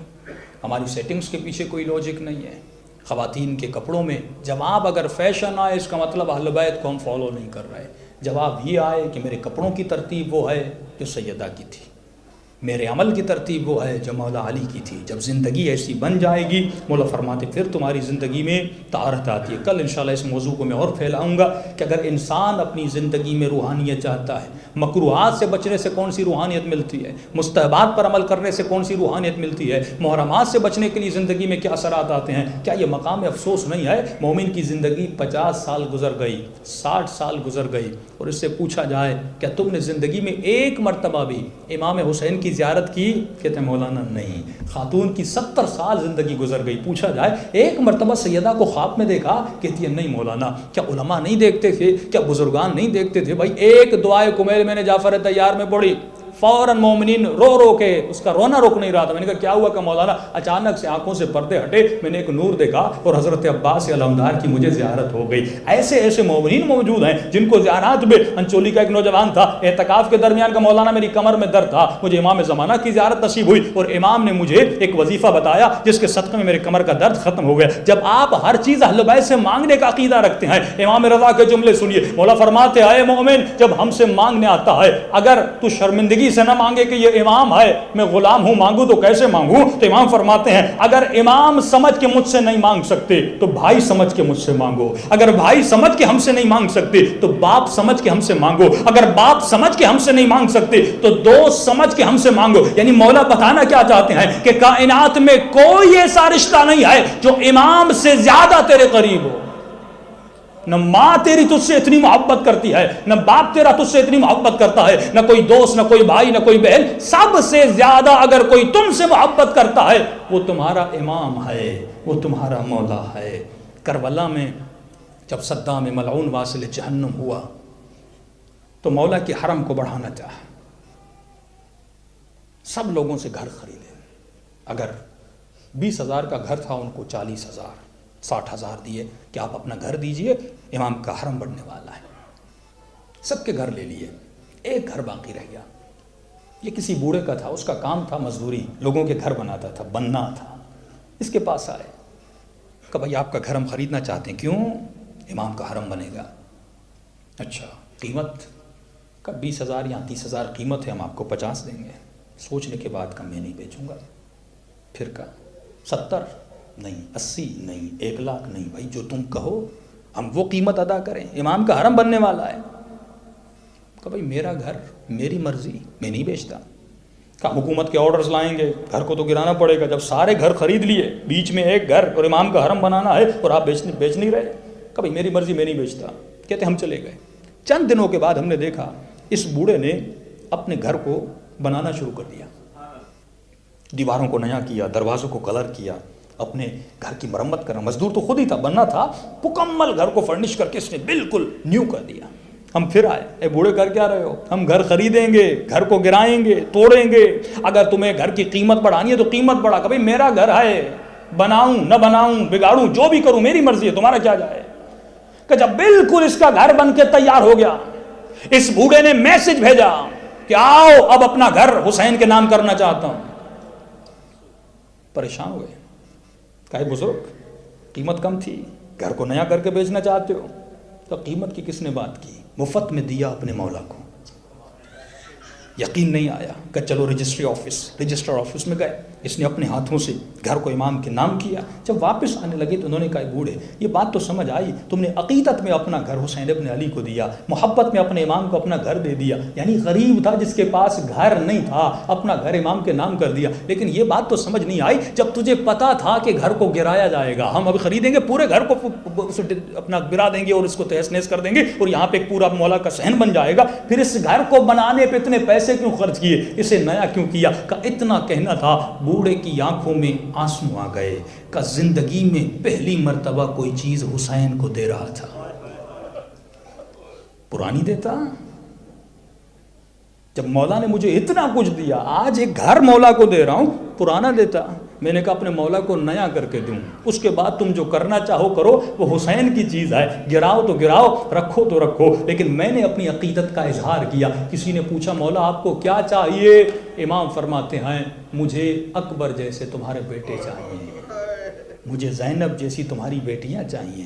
ہماری سیٹنگز کے پیچھے کوئی لاجک نہیں ہے. خواتین کے کپڑوں میں جواب اگر فیشن آئے اس کا مطلب اہل بیت کو ہم فالو نہیں کر رہے. جواب یہ آئے کہ میرے کپڑوں کی ترتیب وہ ہے جو سیدہ کی تھی، میرے عمل کی ترتیب وہ ہے جو مولا علی کی تھی. جب زندگی ایسی بن جائے گی مولا فرماتے پھر تمہاری زندگی میں طہارت آتی ہے. کل انشاءاللہ اس موضوع کو میں اور پھیلاؤں گا کہ اگر انسان اپنی زندگی میں روحانیت چاہتا ہے, مکروہات سے بچنے سے کون سی روحانیت ملتی ہے, مستحبات پر عمل کرنے سے کون سی روحانیت ملتی ہے, محرمات سے بچنے کے لیے زندگی میں کیا اثرات آتے ہیں, کیا یہ مقام افسوس نہیں ہے؟ مومن کی زندگی 50 سال گزر گئی, 60 سال گزر گئی, اور اس سے پوچھا جائے کیا تم نے زندگی میں ایک مرتبہ بھی امام حسین کی زیارت کی؟ کہتے ہیں مولانا نہیں. خاتون کی 70 سال زندگی گزر گئی, پوچھا جائے ایک مرتبہ سیدہ کو خواب میں دیکھا؟ کہتی ہے نہیں مولانا. کیا علماء نہیں دیکھتے تھے؟ کیا بزرگان نہیں دیکھتے تھے؟ بھائی ایک دعائے کمیل میں نے جعفر طیار میں پڑھی, فوراً مومنین رو رو کے اس کا رونا رک نہیں رہا تھا. میں نے کہا کیا ہوا کہ مولانا؟ اچانک سے آنکھوں سے پردے ہٹے, میں نے ایک نور دیکھا اور حضرت عباس علمدار کی مجھے زیارت ہو گئی. ایسے ایسے مومنین موجود ہیں جن کو زیارات میں. انچولی کا ایک نوجوان تھا, اعتکاف کے درمیان کا مولانا میری کمر میں درد تھا, مجھے امام زمانہ کی زیارت نصیب ہوئی اور امام نے مجھے ایک وظیفہ بتایا جس کے صدقے میں میرے کمر کا درد ختم ہو گیا. جب آپ ہر چیز اہل بیت سے مانگنے کا عقیدہ رکھتے ہیں, امام رضا کے جملے سنیے. مولا فرماتے اے مومن جب ہم سے مانگنے آتا ہے, اگر تو شرمندگی سے نہ مانگے کہ یہ امام ہے میں غلام ہوں, مانگوں تو کیسے مانگوں, تو امام فرماتے ہیں اگر امام سمجھ کے مجھ سے نہیں مانگ سکتے تو بھائی سمجھ کے مجھ سے مانگو, اگر بھائی سمجھ کے ہم سے نہیں مانگ سکتے تو باپ سمجھ کے ہم سے مانگو, اگر باپ سمجھ کے ہم سے نہیں مانگ سکتے تو دوست سمجھ کے ہم سے مانگو. یعنی مولا بتانا کیا چاہتے ہیں کہ کائنات میں کوئی ایسا رشتہ نہیں ہے جو امام سے زیادہ تیرے قریب ہو. نہ ماں تیری تجھ سے اتنی محبت کرتی ہے, نہ باپ تیرا تجھ سے اتنی محبت کرتا ہے, نہ کوئی دوست, نہ کوئی بھائی, نہ کوئی بہن. سب سے زیادہ اگر کوئی تم سے محبت کرتا ہے وہ تمہارا امام ہے, وہ تمہارا مولا ہے. کربلا میں جب صدام ملعون واصل جہنم ہوا تو مولا کے حرم کو بڑھانا چاہا, سب لوگوں سے گھر خریدے. اگر 20,000 کا گھر تھا ان کو 40,000 60,000 دیے کہ آپ اپنا گھر دیجئے, امام کا حرم بڑھنے والا ہے. سب کے گھر لے لیے, ایک گھر باقی رہ گیا. یہ کسی بوڑھے کا تھا, اس کا کام تھا مزدوری, لوگوں کے گھر بناتا تھا, بننا تھا. اس کے پاس آئے کہ بھائی آپ کا گھر ہم خریدنا چاہتے ہیں. کیوں؟ امام کا حرم بنے گا. اچھا قیمت کا 20,000 یا 30,000 قیمت ہے, ہم آپ کو 50 دیں گے. سوچنے کے بعد کہا میں نہیں بیچوں گا. پھر کہا 70 نہیں, 80 نہیں, 1 لاکھ نہیں. بھائی جو تم کہو ہم وہ قیمت ادا کریں, امام کا حرم بننے والا ہے. کہا بھائی میرا گھر میری مرضی, میں نہیں بیچتا. کہا حکومت کے آرڈرز لائیں گے, گھر کو تو گرانا پڑے گا. جب سارے گھر خرید لیے, بیچ میں ایک گھر اور امام کا حرم بنانا ہے اور آپ بیچ نہیں رہے. کہا بھائی میری مرضی, میں نہیں بیچتا. کہتے ہم چلے گئے. چند دنوں کے بعد ہم نے دیکھا اس بوڑھے نے اپنے گھر کو بنانا شروع کر دیا. دیواروں کو نیا کیا, دروازوں کو کلر کیا, اپنے گھر کی مرمت کرنا. مزدور تو خود ہی تھا, بننا تھا. مکمل گھر کو فرنش کر کے اس نے بالکل نیو کر دیا. ہم پھر آئے, اے بوڑھے کر کیا رہے ہو؟ ہم گھر خریدیں گے, گھر کو گرائیں گے, توڑیں گے. اگر تمہیں گھر کی قیمت بڑھانی ہے تو قیمت بڑھا. کہ بھائی میرا گھر ہے, بناؤں نہ بناؤں, بگاڑوں, جو بھی کروں میری مرضی ہے, تمہارا کیا جائے. کہ جب بالکل اس کا گھر بن کے تیار ہو گیا, اس بوڑھے نے میسج بھیجا کہ آؤ اب اپنا گھر حسین کے نام کرنا چاہتا ہوں. پریشان ہو گئے. کہے بزرگ قیمت کم تھی, گھر کو نیا کر کے بیچنا چاہتے ہو؟ تو قیمت کی کس نے بات کی؟ مفت میں دیا اپنے مولا کو. یقین نہیں آیا کہ چلو رجسٹر آفس میں گئے. اس نے اپنے ہاتھوں سے گھر کو امام کے نام کیا. جب واپس آنے لگے تو انہوں نے کہا بوڑھے یہ بات تو سمجھ آئی, تم نے عقیدت میں اپنا گھر حسین ابن علی کو دیا, محبت میں اپنے امام کو اپنا گھر دے دیا. یعنی غریب تھا جس کے پاس گھر نہیں تھا, اپنا گھر امام کے نام کر دیا. لیکن یہ بات تو سمجھ نہیں آئی جب تجھے پتا تھا کہ گھر کو گرایا جائے گا, ہم اب خریدیں گے, پورے گھر کو اپنا گرا دیں گے اور اس کو تہس نہس کر دیں گے اور یہاں پہ ایک پورا مولا کا صحن بن جائے گا. پھر اس گھر کو بنانے پہ اتنے پیسے کیوں خرچ کیے, اسے نیا کیوں کیا؟ کہ اتنا کہنا تھا. بوڑھے کی آنکھوں میں آنسو آ گئے کہ زندگی میں پہلی مرتبہ کوئی چیز حسین کو دے رہا تھا. پرانی دیتا, جب مولا نے مجھے اتنا کچھ دیا, آج ایک گھر مولا کو دے رہا ہوں, پرانا دیتا. میں نے کہا اپنے مولا کو نیا کر کے دوں, اس کے بعد تم جو کرنا چاہو کرو, وہ حسین کی چیز ہے, گراؤ تو گراؤ, رکھو تو رکھو. لیکن میں نے اپنی عقیدت کا اظہار کیا. کسی نے پوچھا مولا آپ کو کیا چاہیے؟ امام فرماتے ہیں مجھے اکبر جیسے تمہارے بیٹے چاہیے, مجھے زینب جیسی تمہاری بیٹیاں چاہیے,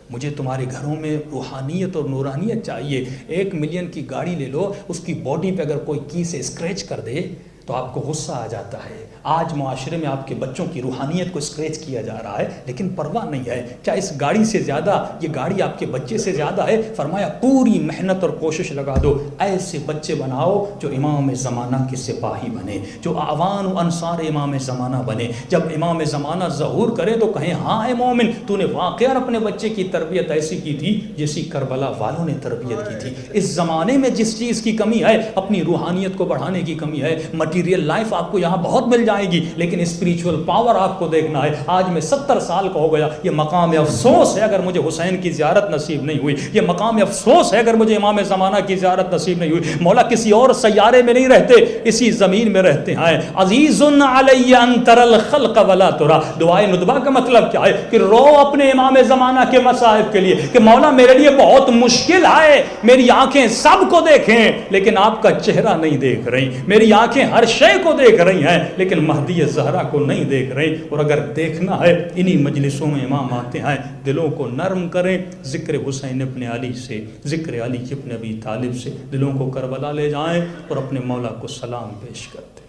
مجھے تمہارے گھروں میں روحانیت اور نورانیت چاہیے. 1 ملین کی گاڑی لے لو, اس کی باڈی پہ اگر کوئی کی سے اسکریچ کر دے تو آپ کو غصہ آ جاتا ہے. آج معاشرے میں آپ کے بچوں کی روحانیت کو اسکریچ کیا جا رہا ہے لیکن پرواہ نہیں ہے. کیا اس گاڑی سے زیادہ یہ گاڑی آپ کے بچے سے زیادہ ہے؟ فرمایا پوری محنت اور کوشش لگا دو, ایسے بچے بناؤ جو امام زمانہ کے سپاہی بنے, جو اعوان و انصار امام زمانہ بنے. جب امام زمانہ ظہور کرے تو کہیں ہاں اے مومن, تو نے واقعاً اپنے بچے کی تربیت ایسی کی تھی جیسی کربلا والوں نے تربیت کی تھی. اس زمانے میں جس چیز کی کمی ہے, اپنی روحانیت کو بڑھانے کی کمی ہے. مٹیریل لائف آپ کو یہاں بہت مل جائے گی لیکن اسپریچول پاور آپ کو دیکھنا ہے. آج میں 70 سال کا ہو گیا, یہ مقام افسوس ہے اگر مجھے حسین کی زیارت نصیب نہیں ہوئی. یہ مقام افسوس ہے اگر مجھے امام زمانہ کی زیارت نصیب نہیں ہوئی. مولا کسی اور سیارے میں نہیں رہتے, اسی زمین میں رہتے ہیں. عزیز علی ان تر الخلق ولا ترا. دعائے ندبہ کا مطلب کیا ہے کہ رو اپنے امام زمانہ کے مصائب کے لیے کہ مولا میرے لیے بہت مشکل ہے, میری آنکھیں سب کو دیکھیں لیکن آپ کا چہرہ نہیں دیکھ رہی, میری آنکھیں ہر شے کو دیکھ رہی ہیں لیکن مہدی زہرا کو نہیں دیکھ رہی. اور اگر دیکھنا ہے انہی مجلسوں میں امام آتے ہیں, دلوں کو نرم کریں. ذکر حسین ابن علی سے, ذکر علی ابن ابی طالب سے دلوں کو کربلا لے جائیں اور اپنے مولا کو سلام پیش کرتے.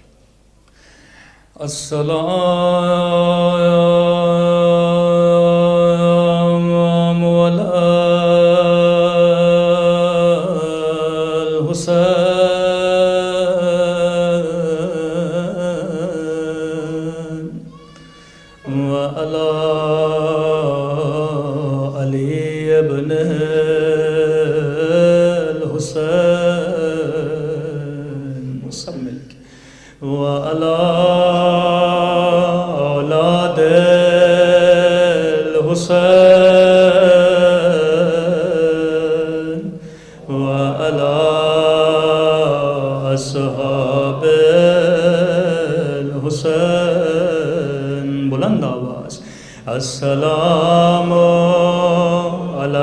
السلام علی الحسین وعلی علی ابن الحسین, سب مل کے وعلی اولاد الحسین وعلی اصحاب الحسین. بلند آواز. السلام علی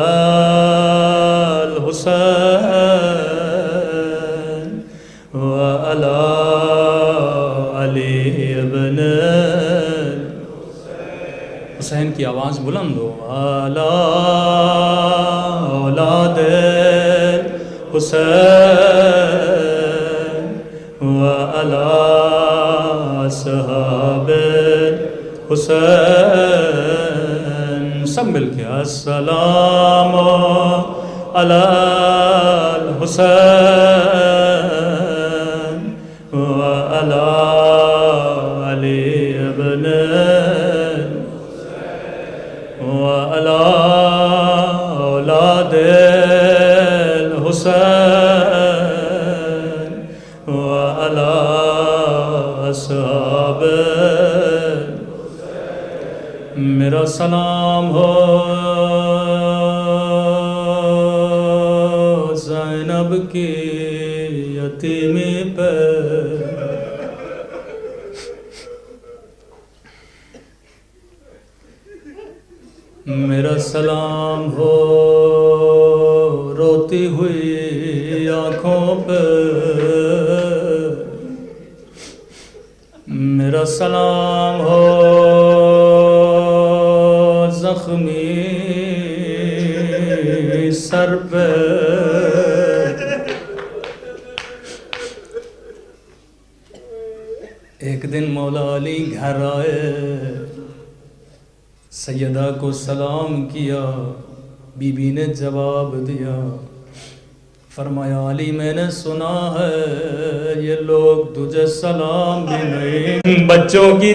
الحسین وعلی علی ابن حسین کی آواز بلند ہو. علی اولاد حسین وعلی اصحاب حسین. سب مل کے السلام علی الحسین وعلی علی ابن وعلی اولاد الحسین وعلی اصحاب. میرا سلام ہو زینب کی یتیمی پہ, میرا سلام ہو روتی ہوئی آنکھوں پہ, میرا سلام ہو زخمی سر پہ. ایک دن مولا علی گھر آئے, سیدہ کو سلام کیا, بی بی نے جواب دیا, فرمایا علی میں نے سنا ہے یہ لوگ تجھے سلام بھی نہیں بچوں کی